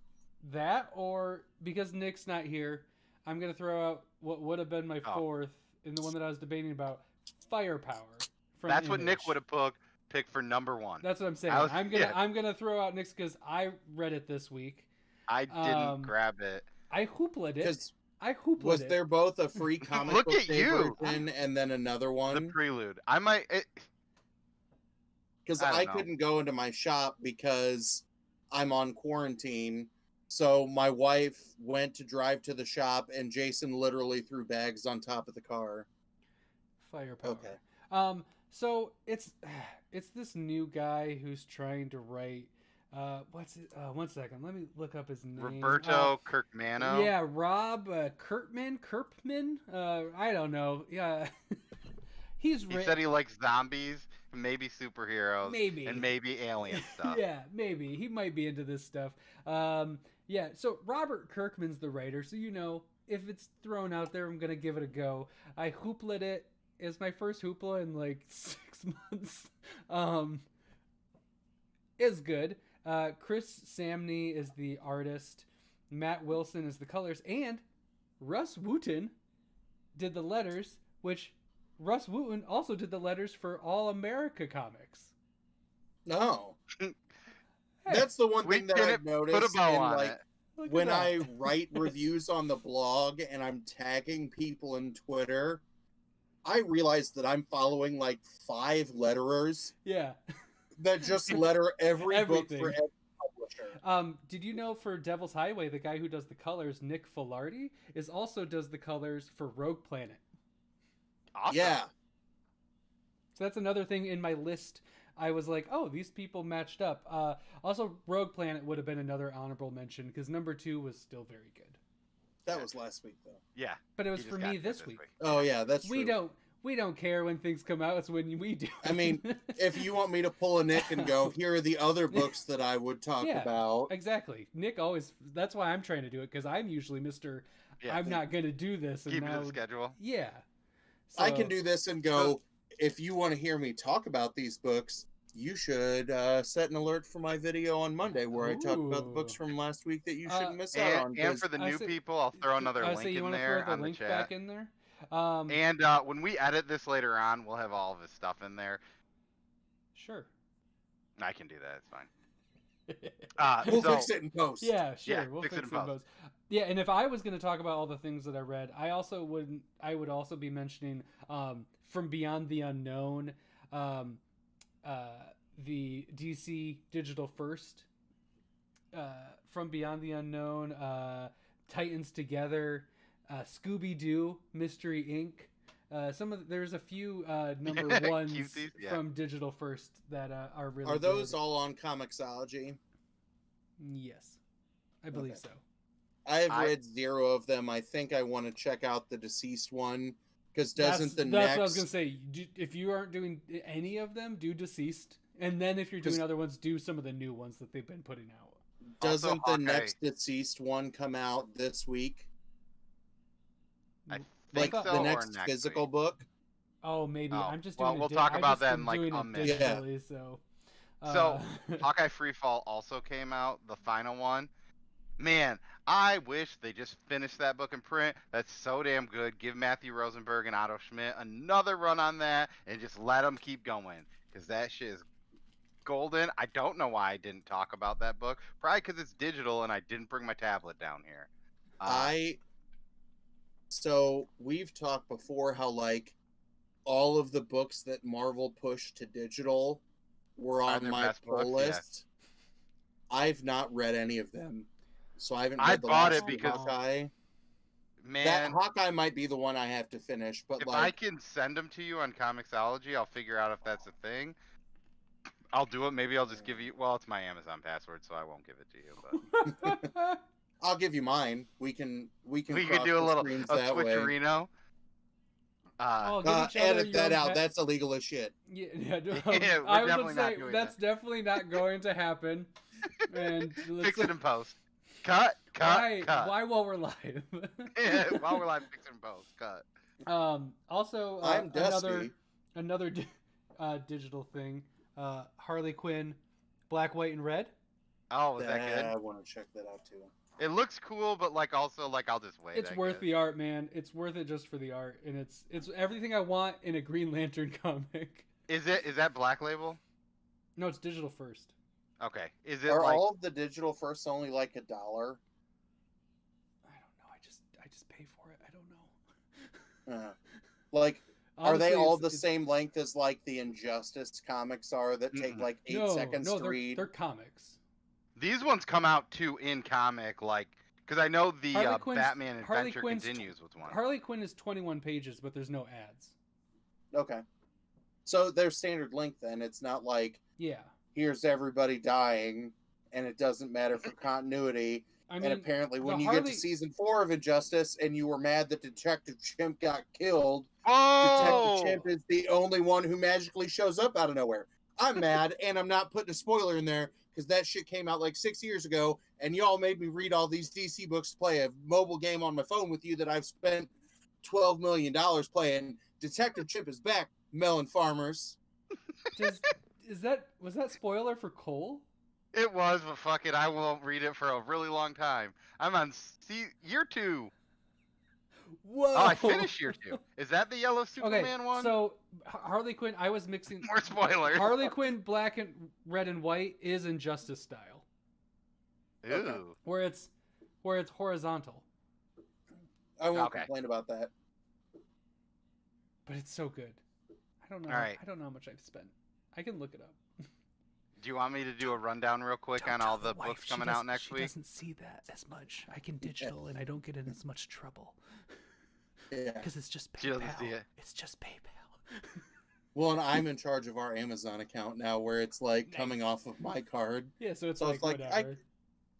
that, or because Nick's not here, I'm gonna throw out what would have been my fourth, and the one that I was debating about, Firepower. That's what Image. Nick would have picked for number one. That's what I'm saying. Yeah. I'm gonna throw out Nick's because I read it this week. I didn't grab it. I hooplet it. Because I hooplet was it. there both a free comic Look book at day you! version and then another one? The Prelude. I might. Because I I don't know. couldn't go into my shop because I'm on quarantine. So my wife went to drive to the shop, and Jason literally threw bags on top of the car. Firepower. Okay. So it's this new guy who's trying to write What's it? One second. Let me look up his name. Roberto Kirkmano. Yeah, Rob Kirkman. I don't know. Yeah, He said he likes zombies, maybe superheroes, Maybe. and maybe alien stuff. Yeah, maybe he might be into this stuff. Yeah. So Robert Kirkman's the writer, so if it's thrown out there, I'm gonna give it a go. I hooplet it. It's my first hoopla in like 6 months. It's good. Chris Samney is the artist. Matt Wilson is the colors, and Russ Wooten did the letters, which Russ Wooten also did the letters for All America Comics. No. Hey, That's the one We thing that didn't I've noticed put a bow in on like it. look at when that. I write reviews on the blog and I'm tagging people in Twitter, I realize that I'm following like 5 letterers Yeah. that just letter every book Everything. for every publisher. Did you know for Devil's Highway, the guy who does the colors, Nick Filardi, also does the colors for Rogue Planet. Awesome. Yeah. So that's another thing in my list. I was like, oh, these people matched up. Also, Rogue Planet would have been another honorable mention because number 2 was still very good. That was last week though. Yeah. But it was he for just got me it this week. Oh yeah, that's We true. don't care when things come out. It's when we do. I mean, if you want me to pull a Nick and go, here are the other books that I would talk Yeah. about. Exactly. Nick always. That's why I'm trying to do it because I'm usually Mr. Yeah. I'm not going to do this. And Keep now, it in schedule. yeah. I can So- do this and go, if you want to hear me talk about these books, you should set an alert for my video on Monday where I talk about the books Ooh. from last week that you shouldn't miss out on. And 'cause for the I new say- people, I'll throw another I link say you in wanna there throw the on the link chat. back in there. And when we edit this later on, we'll have all of his stuff in there. Sure. I can do that. It's fine. we'll so, fix it in post. Yeah, sure. Yeah, we'll fix fix it it in in post. post. Yeah, and if I was going to talk about all the things that I read, I would also be mentioning From Beyond the Unknown, the DC Digital First, From Beyond the Unknown, Titans Together, Scooby Doo, Mystery Inc. There's a few number ones Cutesies, yeah. from Digital First that are really Are those good. all on Comixology? Yes, I believe Okay. so. I have I- read 0 of them. I think I want to check out the Deceased one because doesn't that's the what I was next gonna say. If you aren't doing any of them, do Deceased, and then if you're doing 'Cause- other ones, do some of the new ones that they've been putting out. doesn't Also, the Hawkeye. next Deceased one come out this week? I Like think so, the or next physical week. book? Oh, maybe. Oh, I'm just well, doing. we'll talk about that in, like, doing a it minute. Yeah. digitally, so. So, Hawkeye Freefall also came out, the final one. Man, I wish they just finished that book in print. That's so damn good. Give Matthew Rosenberg and Otto Schmidt another run on that and just let them keep going because that shit is golden. I don't know why I didn't talk about that book. Probably because it's digital and I didn't bring my tablet down here. So we've talked before how like all of the books that Marvel pushed to digital were Are on their my best pull books, yes. list. I've not read any of them, so I haven't I read the bought last it two because- Hawkeye. Man, That Hawkeye might be the one I have to finish, but if I like can send them to you on Comixology, I'll figure out if that's a thing. I'll do it. Maybe I'll just give you. Well, it's my Amazon password, so I won't give it to you. But I'll give you mine. We can we cross could do a the little streams a that way. switcherino. Oh, give each other Edit your that own out. pa- That's illegal as shit. Yeah, Yeah, we're I definitely would not say doing that's definitely not going to happen. And let's Fix it in post. Cut. why? Cut. Why while we're live? While we're live, fix it in post. Cut. Also, I'm another dusty. digital thing. Harley Quinn, Black, White, and Red. Oh, was that I good? want to check that out too. It looks cool, but like also like I'll just wait. It's I worth guess. the art, man. It's worth it just for the art, and it's everything I want in a Green Lantern comic. Is that Black Label? No, it's digital first. Okay. Is it Are like? all of the digital firsts only like $1? I don't know. I just pay for it. I don't know. Like, are they Honestly, all it's- the same length as like the Injustice comics are that take Mm-mm. like 8 No, seconds no, to they're, read? they're comics. These ones come out too in comic, like because I know the Harley Quinn's- Batman Harley Adventure Quinn's continues with one. Harley Quinn is 21 pages, but there's no ads. Okay. So they're standard length then. It's not like Yeah. here's everybody dying and it doesn't matter for continuity. I And mean, apparently, the when you get Harley- to season 4 of Injustice and you were mad that Detective Chimp got killed, Detective Chimp Oh, is the only one who magically shows up out of nowhere. I'm mad, and I'm not putting a spoiler in there because that shit came out like 6 years ago, and y'all made me read all these DC books to play a mobile game on my phone with you that I've spent $12 million playing. Detective Chimp is back, melon farmers. was that spoiler for Cole? it was, but fuck it, I won't read it for a really long time. I'm on year 2. Whoa! Oh, I finished year 2. Is that the Yellow Superman one? So Harley Quinn, I was mixing. More spoilers. Harley Quinn, black and red and white is Injustice style, Ooh. Okay. where it's horizontal, I won't Okay. complain about that. but it's so good. I don't know. All right. I don't know how much I've spent. I can look it up. Do you want me to do a rundown real quick on all the books coming out next week? She doesn't see that as much. I can digital, and I don't get in as much trouble Yeah. because it's just She doesn't see PayPal. it. It's just PayPal. Well, and I'm in charge of our Amazon account now, where it's like Nice. coming off of my card. Yeah, so it's So like, it's like, whatever.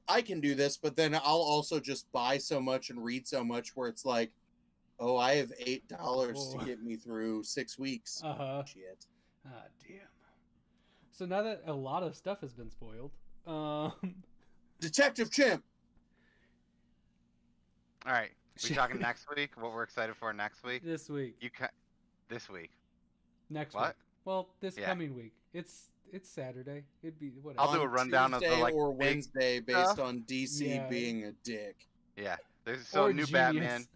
I can do this, but then I'll also just buy so much and read so much where it's like, oh, I have $8 Oh. to get me through 6 weeks. Shit. Ah, damn. So now that a lot of stuff has been spoiled, Detective Chimp. All right. We talking next week? What we're excited for next week? this week, This week. next What? week. Well, this Yeah. coming week. It's Saturday. It'd be whatever. I'll do a On rundown of the, Tuesday like, or big Wednesday based stuff. on DC Yeah. being a dick. Yeah. There's Or new Genius. Batman,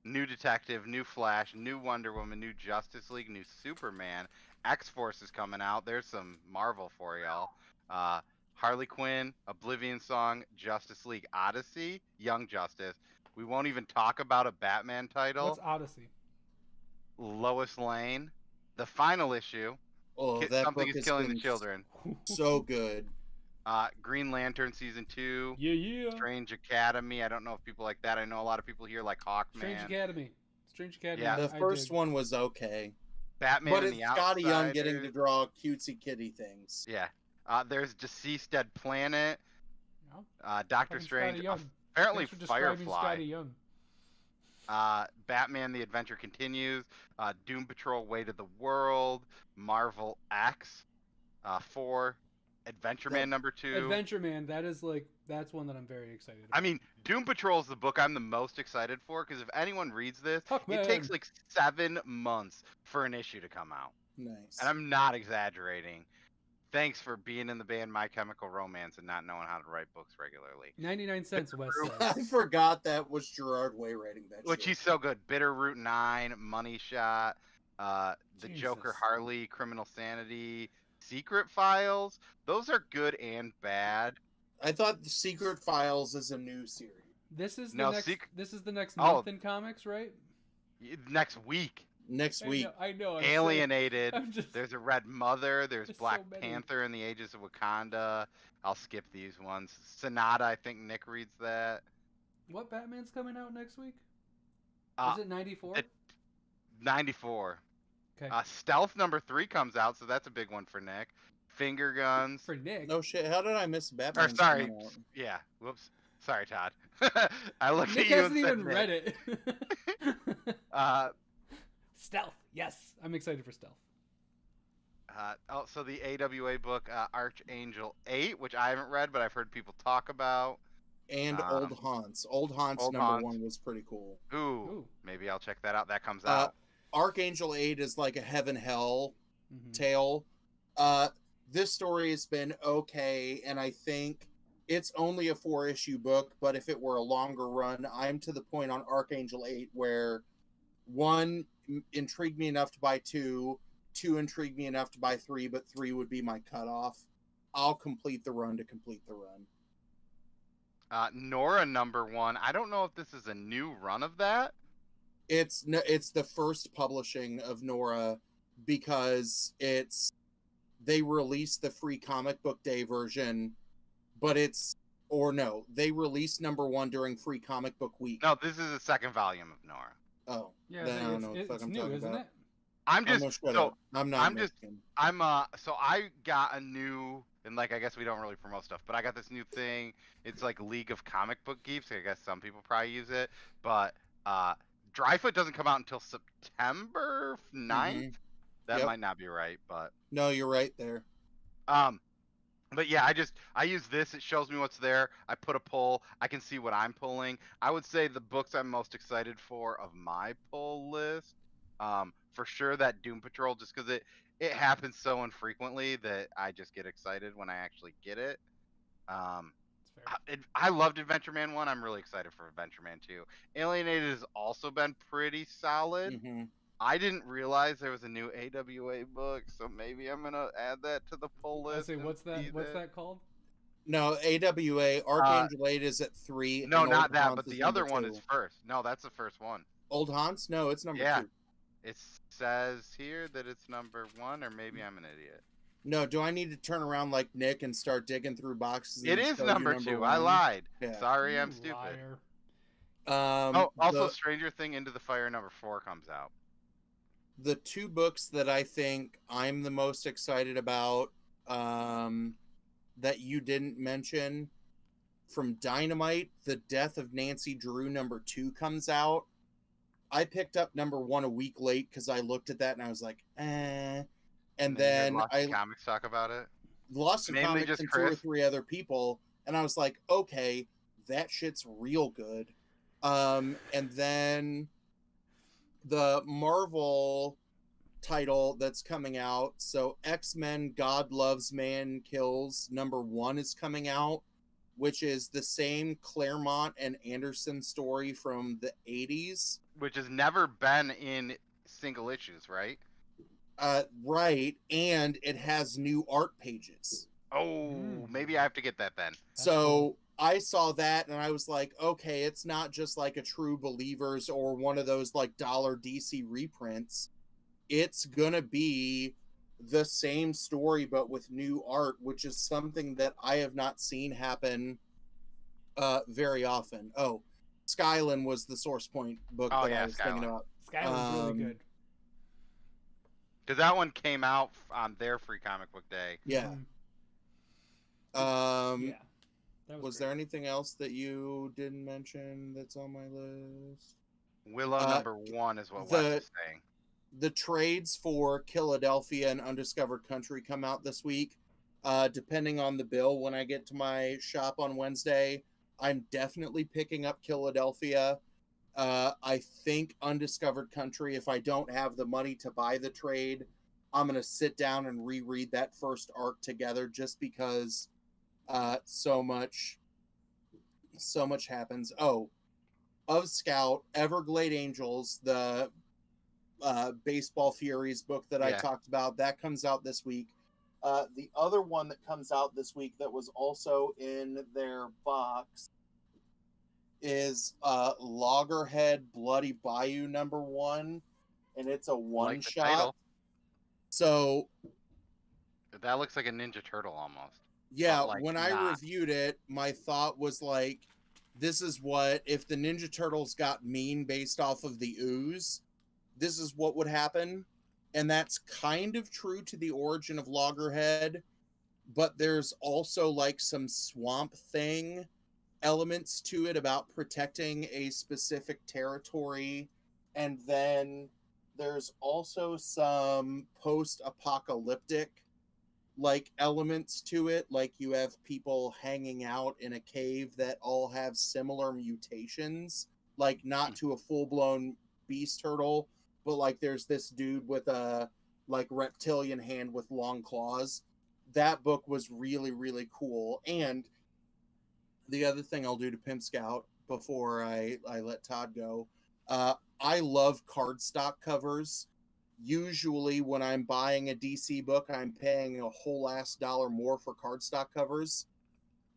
new Detective, new Flash, new Wonder Woman, new Justice League, new Superman. X-Force is coming out. There's some Marvel for y'all. Harley Quinn, Oblivion Song, Justice League Odyssey, Young Justice. We won't even talk about a Batman title. What's Odyssey? Lois Lane, the final issue. Oh, that Something book is has killing the been children. so good. Green Lantern season 2. Yeah. Strange Academy. I don't know if people like that. I know a lot of people here like Hawkman. Strange Academy. Yeah. The first one was okay. Batman But and it's the Scotty Young getting to Outsiders. draw cutesy kitty things. Yeah. There's Deceased Dead Planet. No, Doctor fucking Strange. Scotty Young. Apparently Thanks for describing Firefly. Scotty Young. Batman: The Adventure Continues. Doom Patrol: Way to the World. Marvel X. 4. Adventure Man number 2. Adventure Man. That's one that I'm very excited about. I mean, Doom Patrol is the book I'm the most excited for because if anyone reads this, Hawkman. it takes like 7 months for an issue to come out. Nice. And I'm not exaggerating. Thanks for being in the band My Chemical Romance and not knowing how to write books regularly. 99 cents, Wes I says. forgot that was Gerard Way writing that Which shit. he's so good. Bitterroot 9, Money Shot, The Joker, Jesus. Harley, Criminal Sanity, Secret Files. Those are good and bad. I thought the Secret Files is a new series. This is the No, next Oh. month in comics, right? Next week, Next week. I know. I'm Alienated. I'm just- There's a Red Mother. There's There's Black so many. Panther and the Ages of Wakanda. I'll skip these ones. Sonata, I think Nick reads that. What Batman's coming out next week? Uh, Is it 94? 94. Okay. Stealth number 3 comes out, so that's a big one for Nick. Finger Guns. For Nick. No shit. How did I miss Batman? Or sorry, yeah. Whoops. Sorry, Todd. I looked Nick at you hasn't and said even Nick. read it. Stealth. Yes, I'm excited for Stealth. Also, the AWA book Archangel 8, which I haven't read, but I've heard people talk about. And Old Haunts. Old Haunts Old number Haunts. 1 was pretty cool. Ooh, maybe I'll check that out. That comes out. Archangel 8 is like a heaven hell Mhm. tale. This story has been okay, and I think it's only a 4-issue book, but if it were a longer run, I'm to the point on Archangel 8 where 1 intrigued me enough to buy 2, 2 intrigued me enough to buy 3, but 3 would be my cutoff. I'll complete the run to complete the run. Nora number 1. I don't know if this is a new run of that. It's the first publishing of Nora because they released the free comic book day version, but they released number 1 during free comic book week. No, this is the second volume of Nora. Oh, Yeah, then I don't know what the it's fuck I'm new, talking isn't about. it? I'm I'm just gonna shut so up. I'm not I'm just Mexican. so I got a new, and like I guess we don't really promote stuff, but I got this new thing. It's like League of Comic Book Geeks. I guess some people probably use it, but Dryfoot doesn't come out until September 9th. Mm-hmm. That Yep. might not be right, but No, you're right there. um but yeah, I use this. It shows me what's there. I put a pull. I can see what I'm pulling. I would say the books I'm most excited for of my pull list, for sure that Doom Patrol, just because it happens so infrequently that I just get excited when I actually get it. Um, It's fair. I loved Adventure Man 1. I'm really excited for Adventure Man 2. Alienated has also been pretty solid. Mm-hmm. I didn't realize there was a new AWA book, so maybe I'm gonna add that to the pull I list. say, and what's that? see What's that called? No, AWA Archangel 8 is at 3, No, and Old not that, Hans but is the number other one is 2. first. No, that's the first one. Old Hans? No, it's number Yeah, 2. it says here that it's number 1, or maybe I'm an idiot. No, do I need to turn around like Nick and start digging through boxes and It is show number you number 2. 1? I lied. Yeah. Sorry, You I'm stupid. liar. Oh, also The Stranger Thing Into the Fire number 4 comes out. the 2 books that I think I'm the most excited about that you didn't mention from Dynamite, The Death of Nancy Drew number 2 comes out. I picked up number 1 a week late because I looked at that and I was like, eh. And then you heard then Lost I in Comics talk about it. lost to Mainly comics just and 2 or Chris. 3 other people, and I was like, okay, that shit's real good. And then the Marvel title that's coming out, so X-Men God Loves Man Kills number 1 is coming out, which is the same Claremont and Anderson story from the 80s. Which has never been in single issues, right? Right, and it has new art pages. Oh, maybe I have to get that then. So cool. I saw that and I was like, okay, it's not just like a True Believers or one of those like dollar DC reprints. It's gonna be the same story but with new art, which is something that I have not seen happen very often. Oh, Skyland was the Source Point book Oh that yeah, I was thinking Skyline. about. Skyland's really good. Because that one came out on their free comic book day. Yeah. Yeah. That Was great. there anything else that you didn't mention that's on my list? Willow number 1 is what the- Wes is saying. The trades for Philadelphia and Undiscovered Country come out this week. Depending on the bill, when I get to my shop on Wednesday, I'm definitely picking up Philadelphia. I think Undiscovered Country, if I don't have the money to buy the trade, I'm going to sit down and reread that first arc together just because so much happens. Oh, of Scout, Everglade Angels, the Baseball Furies book that I talked about, that comes out this week. The other one that comes out this week that was also in their box is Loggerhead Bloody Bayou number 1, and it's a one shot. So that looks like a Ninja Turtle almost. Yeah, like when I reviewed it, my thought was like, this is what, if the Ninja Turtles got mean based off of the ooze, this is what would happen. And that's kind of true to the origin of Loggerhead, but there's also like some Swamp Thing elements to it about protecting a specific territory. And then there's also some post-apocalyptic like elements to it, like you have people hanging out in a cave that all have similar mutations, like not to a full-blown beast turtle, but like there's this dude with a like reptilian hand with long claws. That book was really, really cool. And the other thing I'll do to Pimp Scout before I let Todd go, I love cardstock covers. Usually when I'm buying a DC book, I'm paying a whole ass dollar more for cardstock covers.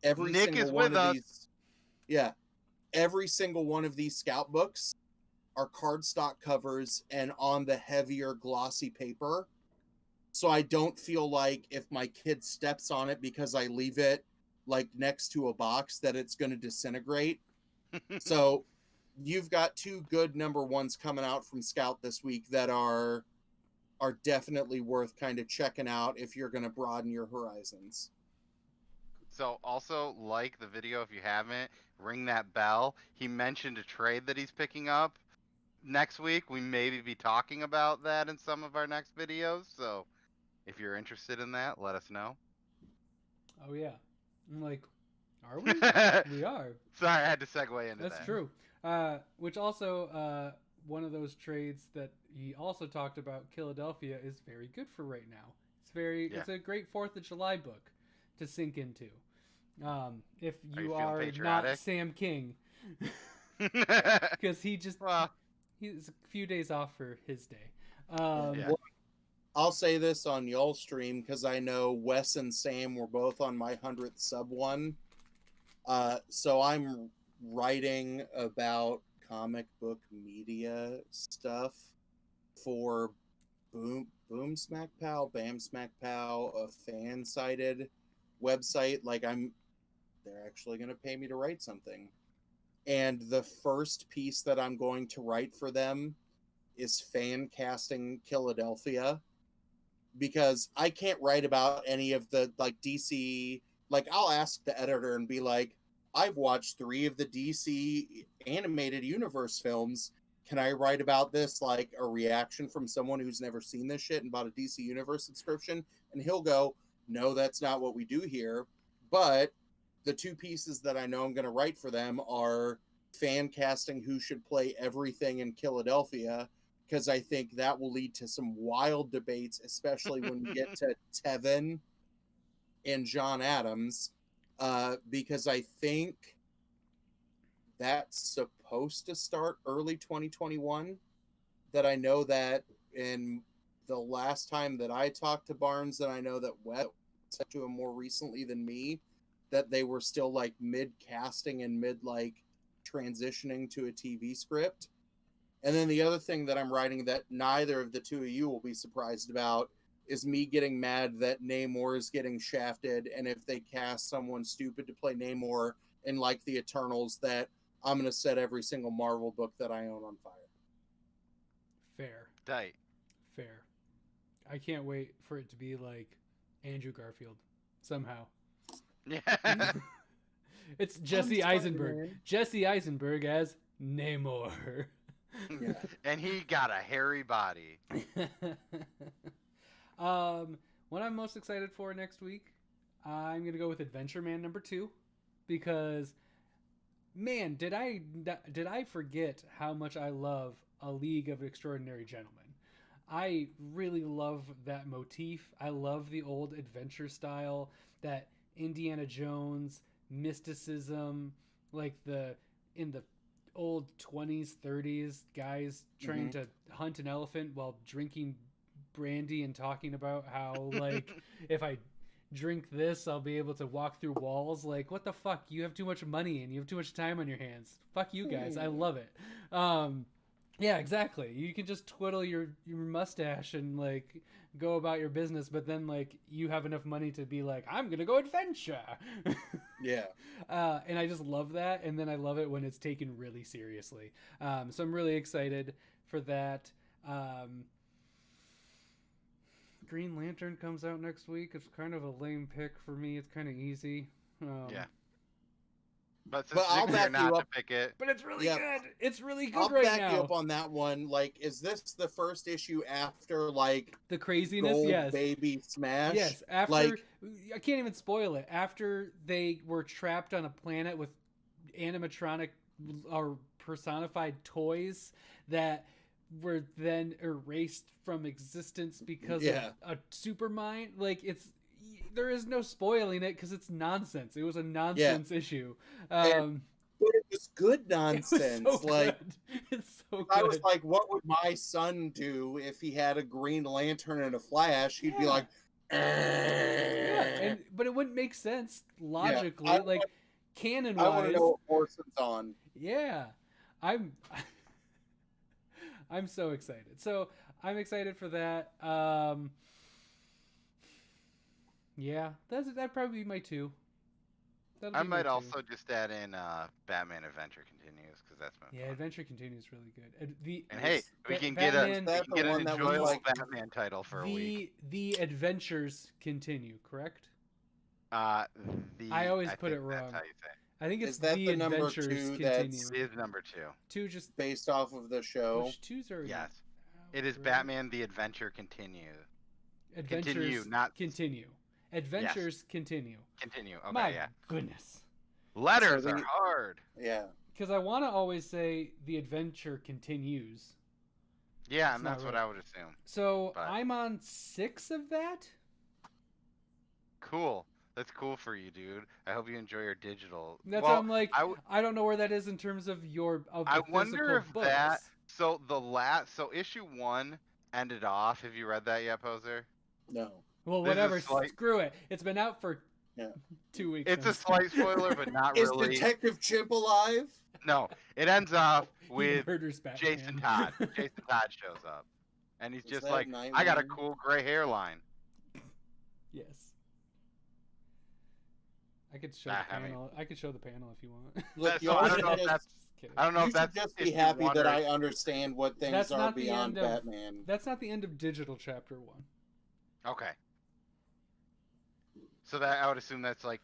Every Nick single is one with of us. these, yeah, every single one of these Scout books are cardstock covers and on the heavier glossy paper. So I don't feel like if my kid steps on it because I leave it like next to a box that it's going to disintegrate. So you've got 2 good number 1s coming out from Scout this week that are are definitely worth kind of checking out if you're going to broaden your horizons. So also like the video if you haven't, ring that bell. He mentioned a trade that he's picking up next week. We maybe be talking about that in some of our next videos. So if you're interested in that, let us know. Oh yeah. I'm like, are we? We are. Sorry, I had to segue into That's that. true. Which also, one of those trades that he also talked about, Philadelphia, is very good for right now. It's a great 4th of July book to sink into. If you feeling are not patriotic? Sam King, because he's a few days off for his day. Yeah. Well, I'll say this on y'all stream because I know Wes and Sam were both on my 100th sub one. So I'm writing about comic book media stuff for Boom Smack Pow, Bam Smack Pow, a fan-sided website. Like they're actually going to pay me to write something. And the first piece that I'm going to write for them is fan casting Philadelphia, because I can't write about any of the like DC. Like I'll ask the editor and be like, I've watched 3 of the DC animated universe films. Can I write about this, like a reaction from someone who's never seen this shit and bought a DC Universe subscription? And he'll go, no, that's not what we do here. But the 2 pieces that I know I'm going to write for them are fan casting who should play everything in Philadelphia, because I think that will lead to some wild debates, especially when we get to Tevin and John Adams, because I think that's supposed to start early 2021. That I know that in the last time that I talked to Barnes, and I know that Wes said to him more recently than me, that they were still like mid-casting and mid-like transitioning to a TV script. And then the other thing that I'm writing that neither of the 2 of you will be surprised about is me getting mad that Namor is getting shafted, and if they cast someone stupid to play Namor in like the Eternals, that I'm going to set every single Marvel book that I own on fire. Fair. Tight. Fair. I can't wait for it to be like Andrew Garfield somehow. Yeah. It's Jesse Eisenberg. Jesse Eisenberg as Namor. Yeah. And he got a hairy body. What I'm most excited for next week, I'm gonna go with Adventure Man #2, because, man, did I forget how much I love A League of Extraordinary Gentlemen. I really love that motif. I love the old adventure style, that Indiana Jones mysticism, like in the old 20s, 30s, guys trying to hunt an elephant while drinking brandy and talking about how, like, if I drink this, I'll be able to walk through walls. Like, what the fuck? You have too much money and you have too much time on your hands. Fuck you guys. I love it. Yeah, exactly. You can just twiddle your mustache and, like, go about your business, but then, like, you have enough money to be like, I'm gonna go adventure. Yeah. And I just love that, and then I love it when it's taken really seriously. So I'm really excited for that. Green Lantern comes out next week. It's kind of a lame pick for me. It's kind of easy. Yeah. But since I'll Nick's back here you not up. to pick it. But it's really good. It's really good I'll right back now. you up on that one. Like, is this the first issue after, like, The craziness? Gold Yes. Baby Smash? Yes. After, like, I can't even spoil it. After they were trapped on a planet with animatronic or personified toys that were then erased from existence because of a super mind. Like, there is no spoiling it because it's nonsense. It was a nonsense issue. But it was good nonsense. It was so like, good. It's so good. I was like, what would my son do if he had a Green Lantern and a Flash? He'd be like, yeah, but it wouldn't make sense logically. Like, canon wise. I want to know what Orson's on. Yeah. I'm so excited. So I'm excited for that. Yeah, that'd probably be my 2. That'll I be might here, too. also just add in Batman Adventure Continues because that's been Yeah, fun. Adventure Continues really good. And hey, we can Batman, that the get an one that was enjoyable like Batman title for a week. the Adventures Continue, correct? I I always put think it that's wrong. how you say I think it's Is that the the number Adventures 2 Continue. that's- it. It is number 2. 2 just based off of the show. which 2's already Yes. out, It is right? Batman The Adventure Continue. Adventures Continue, not Continue. Adventures Continue. Continue. Okay, My yeah. goodness. Letters So are the- hard. Yeah. Because I want to always say the adventure continues. Yeah, It's and not that's what right. I would assume. So But- I'm on 6 of that. Cool. That's cool for you, dude. I hope you enjoy your digital. That's well, why I'm like, I w- I don't know where that is in terms of your of the I wonder physical if books. that. So so issue 1 ended off. Have you read that yet, Poser? No. Well, This is whatever. slight- Screw it. It's been out for Yeah. 2 weeks. It's now. a slight spoiler, but not Is really. Detective Chimp alive? No, it ends off He with murders Batman. Jason Todd. Jason Todd shows up, and he's Is just that like, "I got a Nightwing? cool gray hairline." Yes. I could show the I mean- panel. I could show the panel if you want. Look, So y'all I don't should know if just- that's. Just kidding. I don't know you if that's should just be issue happy 1 that or- I understand what things That's are not the beyond end of- Batman. That's not the end of digital chapter 1. Okay. So that I would assume that's like,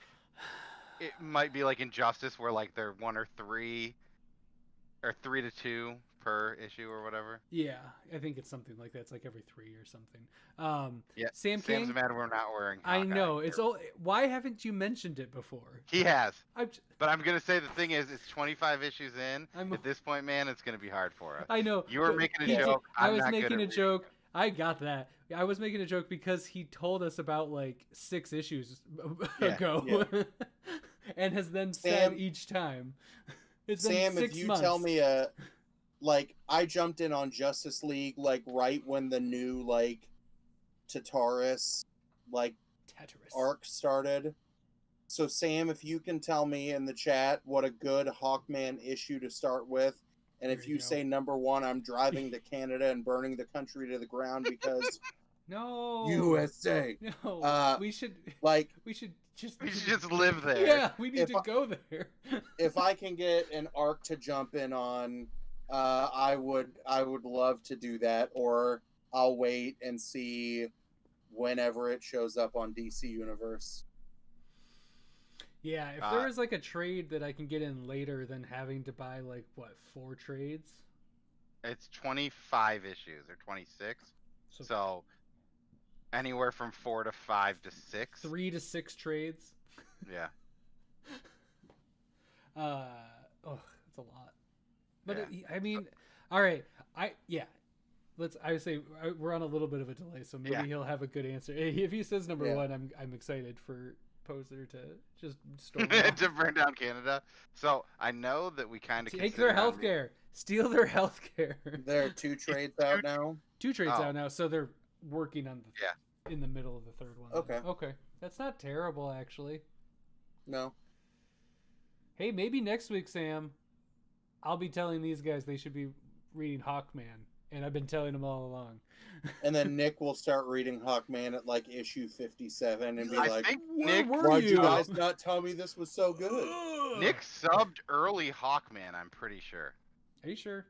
it might be like Injustice, where like they're 1 or 3, or 3 to 2 per issue or whatever. Yeah, I think it's something like that. It's like every 3 or something. Yeah. Sam Sam's King. mad we're not wearing. I Hawkeye know it's here. all. Why haven't you mentioned it before? He has, I'm. but I'm gonna say the thing is, it's 25 issues in. I'm- At this point, man, it's gonna be hard for us. I know. You were but making a he did- joke. I I'm was not good making at a reading joke. I got that. I was making a joke because he told us about like 6 issues Yeah, ago, and has then Sam- said each time. It's Sam, been 6 if you months. tell me like I jumped in on Justice League like right when the new like Tartarus like Tartarus. arc started. So Sam, if you can tell me in the chat what a good Hawkman issue to start with, and if There you you go. say number 1, I'm driving to Canada and burning the country to the ground because No. USA. No. we should. Like We should just. We should just live there. Yeah, we need If to I- go there. if I can get an arc to jump in on, I would love to do that, or I'll wait and see whenever it shows up on DC Universe. Yeah, if Uh, there was like a trade that I can get in later than having to buy like what 4 trades. It's 25 issues or 26. So anywhere from 4 to 5 to 6. 3 to 6 trades. Yeah. It's a lot. But Yeah. I mean, all right. I would say we're on a little bit of a delay, so maybe Yeah. he'll have a good answer. If he says number Yeah. 1, I'm excited for Poser to just storm off. To burn down Canada. So I know that we kind of Take their healthcare. Steal their healthcare. There are 2 trades out now. 2 trades Oh. out now, so they're working on the Yeah. in the middle of the 3rd one. then. Okay. Okay. That's not terrible actually. No. Hey, maybe next week, Sam, I'll be telling these guys they should be reading Hawkman, and I've been telling them all along. And then Nick will start reading Hawkman at like issue 57 and be I like, think Where Nick, were "Why'd you you? guys not tell me this was so good?" Nick subbed early Hawkman, I'm pretty sure. Are you sure?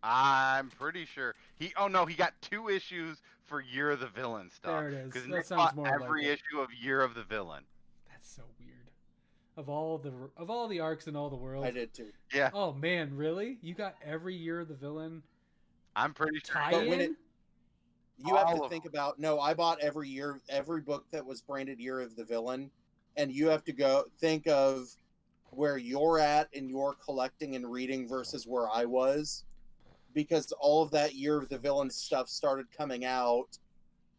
I'm pretty sure. He got 2 issues for Year of the Villain stuff. There it is. Because That Nick sounds bought more like every it. issue of Year of the Villain. That's so weird. Of all the arcs in all the world. I did too. Yeah, Oh man, really? You got every Year of the Villain I'm pretty sure. tie But when in? You have All to of think about, no, I bought every book that was branded Year of the Villain, and you have to go think of where you're at in your collecting and reading versus where I was, because all of that Year of the Villain stuff started coming out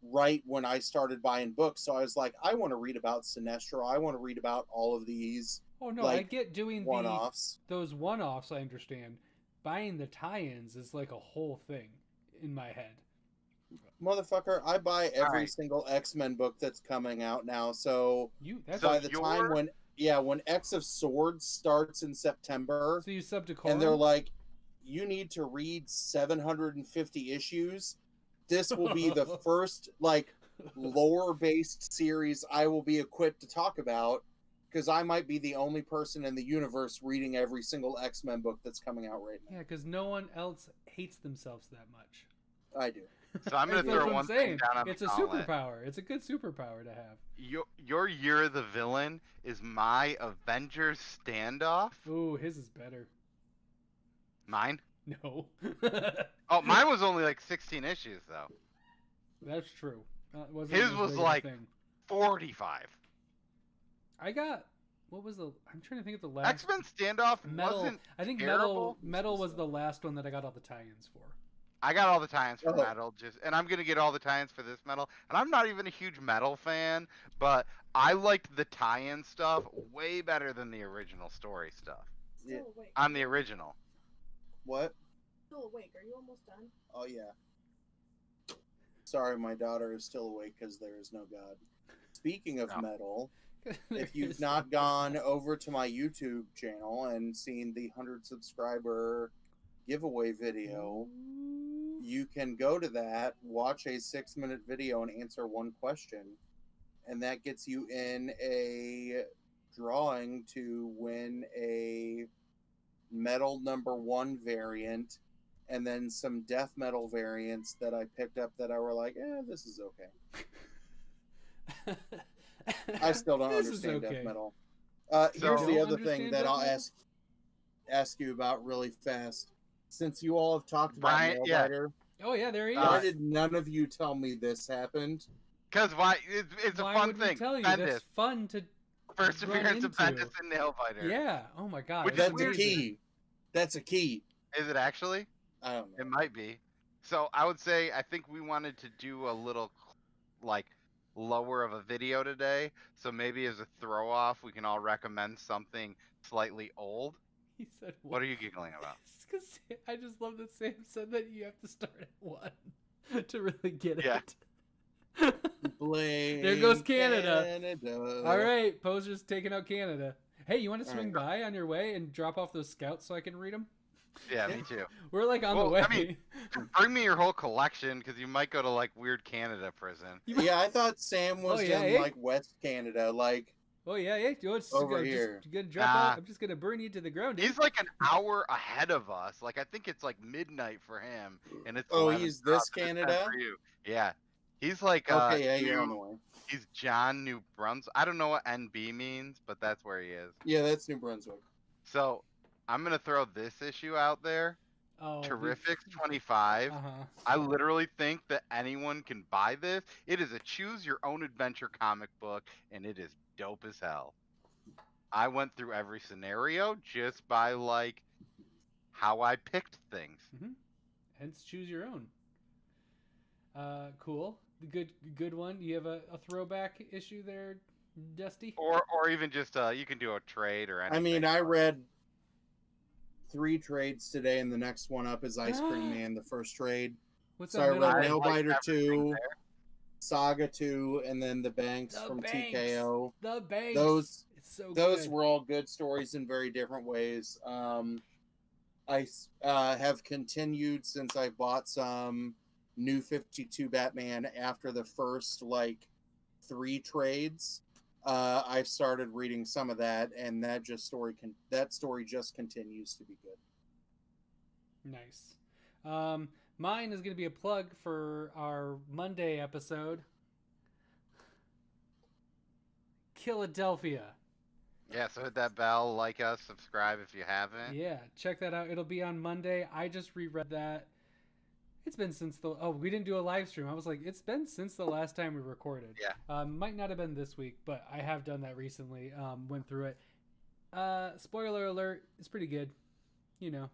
right when I started buying books. So I was like, I want to read about Sinestro. I want to read about all of these Oh no, I like, get doing one-offs. those one-offs. I understand. Buying the tie-ins is like a whole thing in my head. Motherfucker, I buy every right. single X-Men book that's coming out now. So That's So by the time you're- when X of Swords starts in September, so you sub to Corum? and they're like, you need to read 750 issues, this will be the first like lore based series I will be equipped to talk about. because I might be the only person in the universe reading every single X-Men book that's coming out right Yeah, because no one else hates themselves that much. now. I do. So I'm gonna That's throw what I'm one thing saying. down on It's the a gauntlet. superpower. It's a good superpower to have. Your You're the Villain is my Avengers standoff. Ooh, his is better. Mine? No. Oh, mine was only like 16 issues though. That's true. Wasn't His as was big of a like thing. 45. I got. What was the? I'm trying to think of the last. X-Men standoff Metal. wasn't I think terrible. Metal was the last one that I got all the tie-ins for. I got all the tie-ins for Oh. Metal, and I'm gonna get all the tie-ins for this Metal. And I'm not even a huge Metal fan, but I liked the tie-in stuff way better than the original story stuff. Yeah. Still awake. On the original. What? Still awake. Are you almost done? Oh yeah. Sorry, my daughter is still awake because there is no God. Speaking of No. metal, There if you've is not no gone God. over to my YouTube channel and seen the 100 subscriber giveaway video, you can go to that, watch a 6-minute video, and answer one question, and that gets you in a drawing to win a metal #1 variant, and then some death metal variants that I picked up that I were like, this is okay. I still don't This is understand okay. death metal. So- Here's the Don't other thing understand that death I'll metal? ask you about really fast. Since you all have talked about Brian, yeah. Nailbiter, Oh yeah, there he is. why did none of you tell me this happened? Because why? It's a Why fun would we thing. tell you? Bendis. That's fun to. First run appearance of into. Bendis and Nailbiter. Yeah. Oh my god. Which is That's a weird. key. That's a key. Is it actually? I don't know. It might be. So I would say I think we wanted to do a little like lower of a video today. So maybe as a throw off, we can all recommend something slightly old. He said What are you giggling about? Because I just love that Sam said that you have to start at 1 to really get Yeah. it. Blame There goes Canada. Canada. All right, Poser's taking out Canada. Hey, you want to All swing right. by on your way and drop off those scouts so I can read them? Yeah, me too. We're like on the Well, way. I mean- Bring me your whole collection because you might go to like weird Canada prison. Yeah, I thought Sam was Oh, yeah, in eh? like West Canada, like Oh yeah, yeah. Just Over just here. gonna drop Nah. out. I'm just gonna burn you to the ground. He's like an hour ahead of us. Like I think it's like midnight for him, and it's Oh, 11 he's for us, this and it's 10 Canada? for you. Yeah, he's like okay, yeah, you're on the New, way. he's John New Brunswick. I don't know what NB means, but that's where he is. Yeah, that's New Brunswick. So I'm gonna throw this issue out there. Oh, Terrifics 25. Uh huh. I literally think that anyone can buy this. It is a choose your own adventure comic book, and it is dope as hell. I went through every scenario just by like how I picked things. Hence, choose your own. Cool. Good one. You have a throwback issue there, Dusty? Or even just you can do a trade or anything. I mean, I read 3 trades today, and the next one up is Ice Cream Man, the first trade. What's So that I middle read one? like Nailbiter everything 2, Saga 2, and then the Banks The from Banks. TKO. The Banks. Those It's so those good. were all good stories in very different ways. I have continued since I bought some New 52 Batman after the first like 3 trades. I've started reading some of that, and that story just continues to be good. Nice. Mine is going to be a plug for our Monday episode. Philadelphia. Yeah, so hit that bell, like us, subscribe if you haven't. Yeah, check that out. It'll be on Monday. I just reread that. It's been since we didn't do a live stream. I was like, it's been since the last time we recorded. Yeah. Might not have been this week, but I have done that recently. Went through it. Spoiler alert, it's pretty good. You know.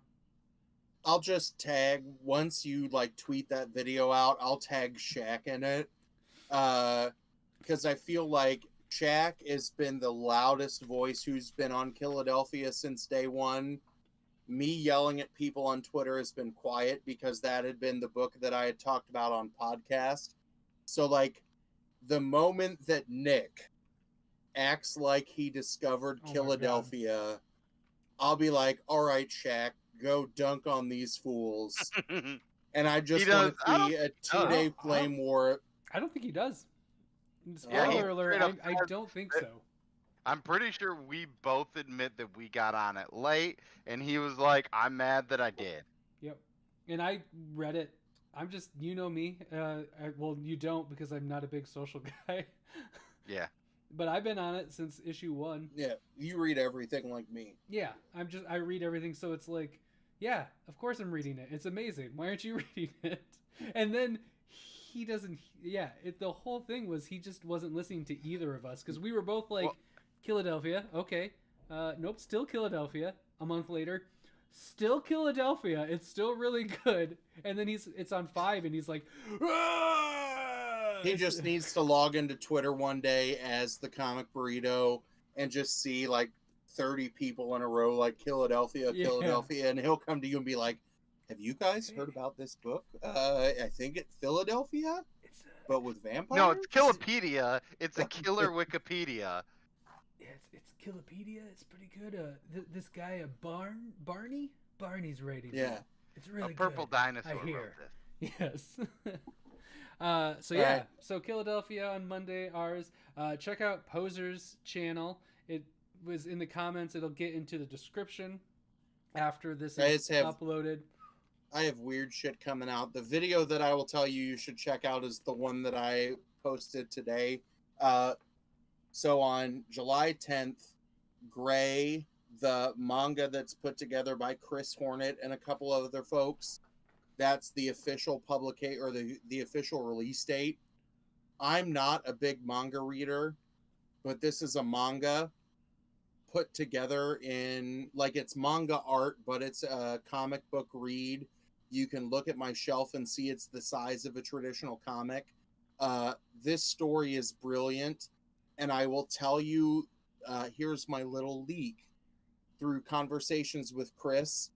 I'll just tag once you like tweet that video out. I'll tag Shaq in it, because I feel like Shaq has been the loudest voice who's been on Philadelphia since day one. Me yelling at people on Twitter has been quiet because that had been the book that I had talked about on podcast. So like the moment that Nick acts like he discovered Oh my Philadelphia, I'll be like, all right, Shaq, go dunk on these fools. And I just want does. to see a 2-day don't- flame war. I don't think he does. Yeah, he Spoiler alert, straight up I says don't think that- so. I'm pretty sure we both admit that we got on it late, and he was like, "I'm mad that I did." Yep. And I read it. I'm just, you know me. Well, you don't because I'm not a big social guy. Yeah. But I've been on it since issue 1. Yeah, you read everything like me. Yeah, I read everything, so it's like, yeah, of course I'm reading it. It's amazing. Why aren't you reading it? And then he doesn't. Yeah, the whole thing was he just wasn't listening to either of us because we were both like, Well- Philadelphia, okay, nope, still Philadelphia. A month later, still Philadelphia. It's still really good. And then it's on 5, and he's like, "Ah!" He just needs to log into Twitter one day as the Comic Burrito and just see like 30 people in a row like Philadelphia, Yeah. Philadelphia, and he'll come to you and be like, "Have you guys heard about this book? I think it's Philadelphia, It's but with vampires." No, it's Killapedia. It's a killer Wikipedia. it's Killapedia. It's pretty good. This guy, Barney's rating. Yeah. It's really A purple good. dinosaur I hear. wrote this. Yes. So yeah, Alright. so Philadelphia on Monday, ours. Check out Poser's channel. It was in the comments. It'll get into the description after this is uploaded. I have weird shit coming out. The video that I will tell you should check out is the one that I posted today. So on July 10th, Gray, the manga that's put together by Chris Hornet and a couple of other folks, that's the official publication or the official release date. I'm not a big manga reader, but this is a manga put together in like it's manga art, but it's a comic book read. You can look at my shelf and see it's the size of a traditional comic. This story is brilliant, and I will tell you, here's my little leak. Through conversations with Chris,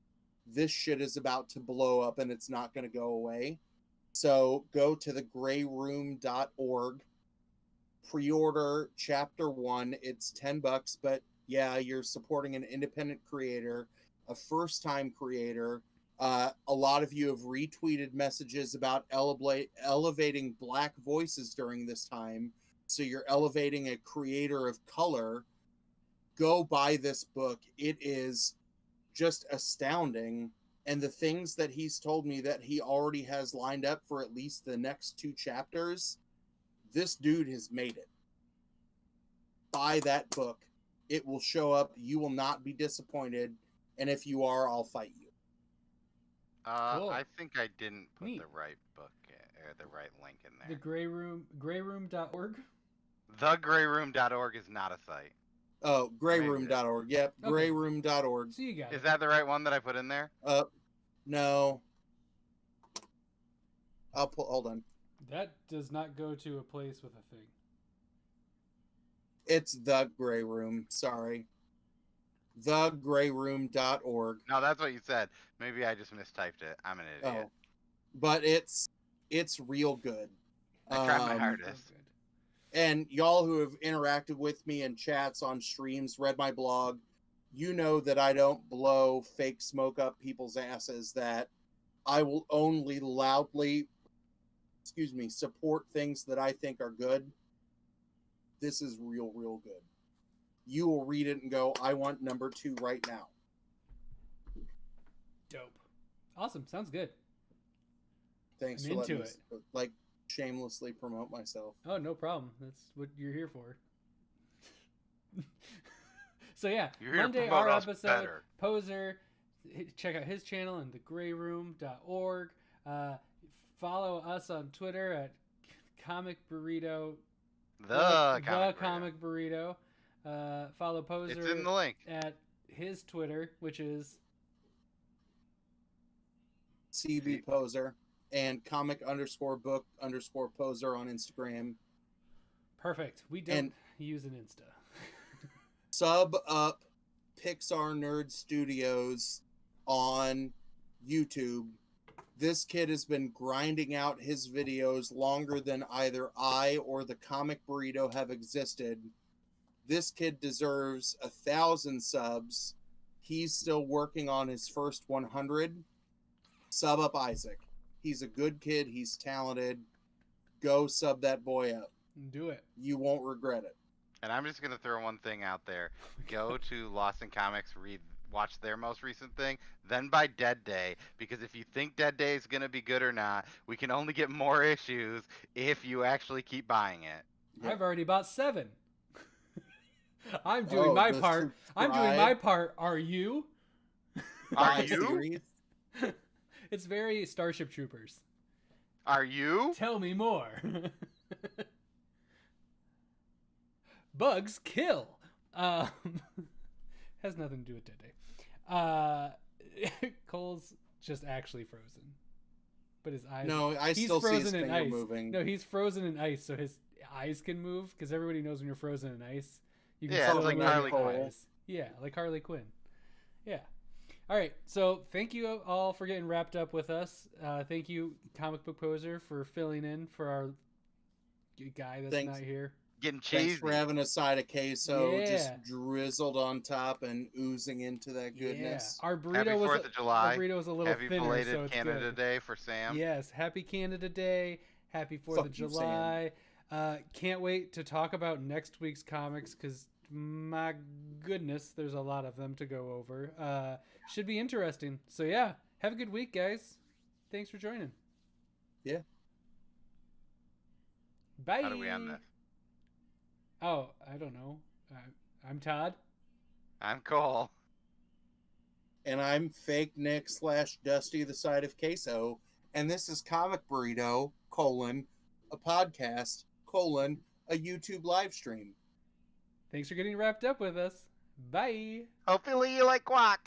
this shit is about to blow up and it's not going to go away. So go to thegrayroom.org, pre-order chapter 1. It's $10, but yeah, you're supporting an independent creator, a first-time creator. A lot of you have retweeted messages about elevating Black voices during this time. So you're elevating a creator of color. Go buy this book. It is just astounding. And the things that he's told me that he already has lined up for at least the next 2 chapters, this dude has made it. Buy that book. It will show up. You will not be disappointed. And if you are, I'll fight you. Cool. I think I didn't put Neat. the right book or the right link in The there. grayroom.org. Thegrayroom.org is not a site. Oh, grayroom.org. Yep, Okay. grayroom.org. So you got Is it. that the right one that I put in there? No. Hold on. That does not go to a place with a thing. It's the Gray Room. Sorry. Thegrayroom.org. No, that's what you said. Maybe I just mistyped it. I'm an idiot. Oh. But it's real good. I tried my Um, hardest. And y'all who have interacted with me in chats on streams, read my blog, you know that I don't blow fake smoke up people's asses, that I will only loudly, support things that I think are good. This is real, real good. You will read it and go, I want number 2 right now. Dope. Awesome. Sounds good. Thanks I'm for letting into me, like, shamelessly promote myself. Oh, no problem. That's what you're here for. So yeah, You're here to Monday promote our us episode. better. Poser, check out his channel and thegrayroom.org. Follow us on Twitter at Comic Burrito. The Comic Burrito. Follow Poser It's in the link. at his Twitter, which is CB Poser and comic_book_poser on Instagram. perfect. We don't And- use an Insta. Sub up Pixar Nerd Studios on YouTube. This kid has been grinding out his videos longer than either I or the Comic Burrito have existed. This kid deserves 1,000 subs. He's still working on his first 100. Sub up Isaac. He's a good kid. He's talented. Go sub that boy up. Do it. You won't regret it. And I'm just gonna throw one thing out there. Go to Lost in Comics, watch their most recent thing, then buy Dead Day. Because if you think Dead Day is gonna be good or not, we can only get more issues if you actually keep buying it. Yep. I've already bought 7. I'm doing Oh, my the part. I'm doing my part. Are you? Are Buy you? series. It's very Starship Troopers. Are you? Tell me more. Bugs kill. Has nothing to do with Dead Day. Cole's just actually frozen, but his eyes. No, I he's still see his frozen in finger ice. moving. No, he's frozen in ice, so his eyes can move. Because everybody knows when you're frozen in ice, you can Yeah, still it's like move Harley your Quinn. eyes. Yeah, like Harley Quinn. Yeah. All right, so thank you all for getting wrapped up with us. Thank you, Comic Book Poser, for filling in for our guy that's Thanks. not here. Getting Thanks cheesy. for having a side of queso just Yeah. drizzled on top and oozing into that goodness. Yeah. Our burrito Happy was 4th of July. Our burrito was a little Happy thinner, belated so it's Canada good. Day for Sam. Yes, happy Canada Day. Happy 4th Fuck of you, July. Can't wait to talk about next week's comics because my goodness, there's a lot of them to go over. Should be interesting. So yeah, have a good week, guys. Thanks for joining. Yeah. Bye. How do we end this? Oh, I don't know. I'm Todd. I'm Cole. And I'm Fake Nick / Dusty the side of queso. And this is Comic Burrito, a podcast, a YouTube live stream. Thanks for getting wrapped up with us. Bye. Hopefully you like guac.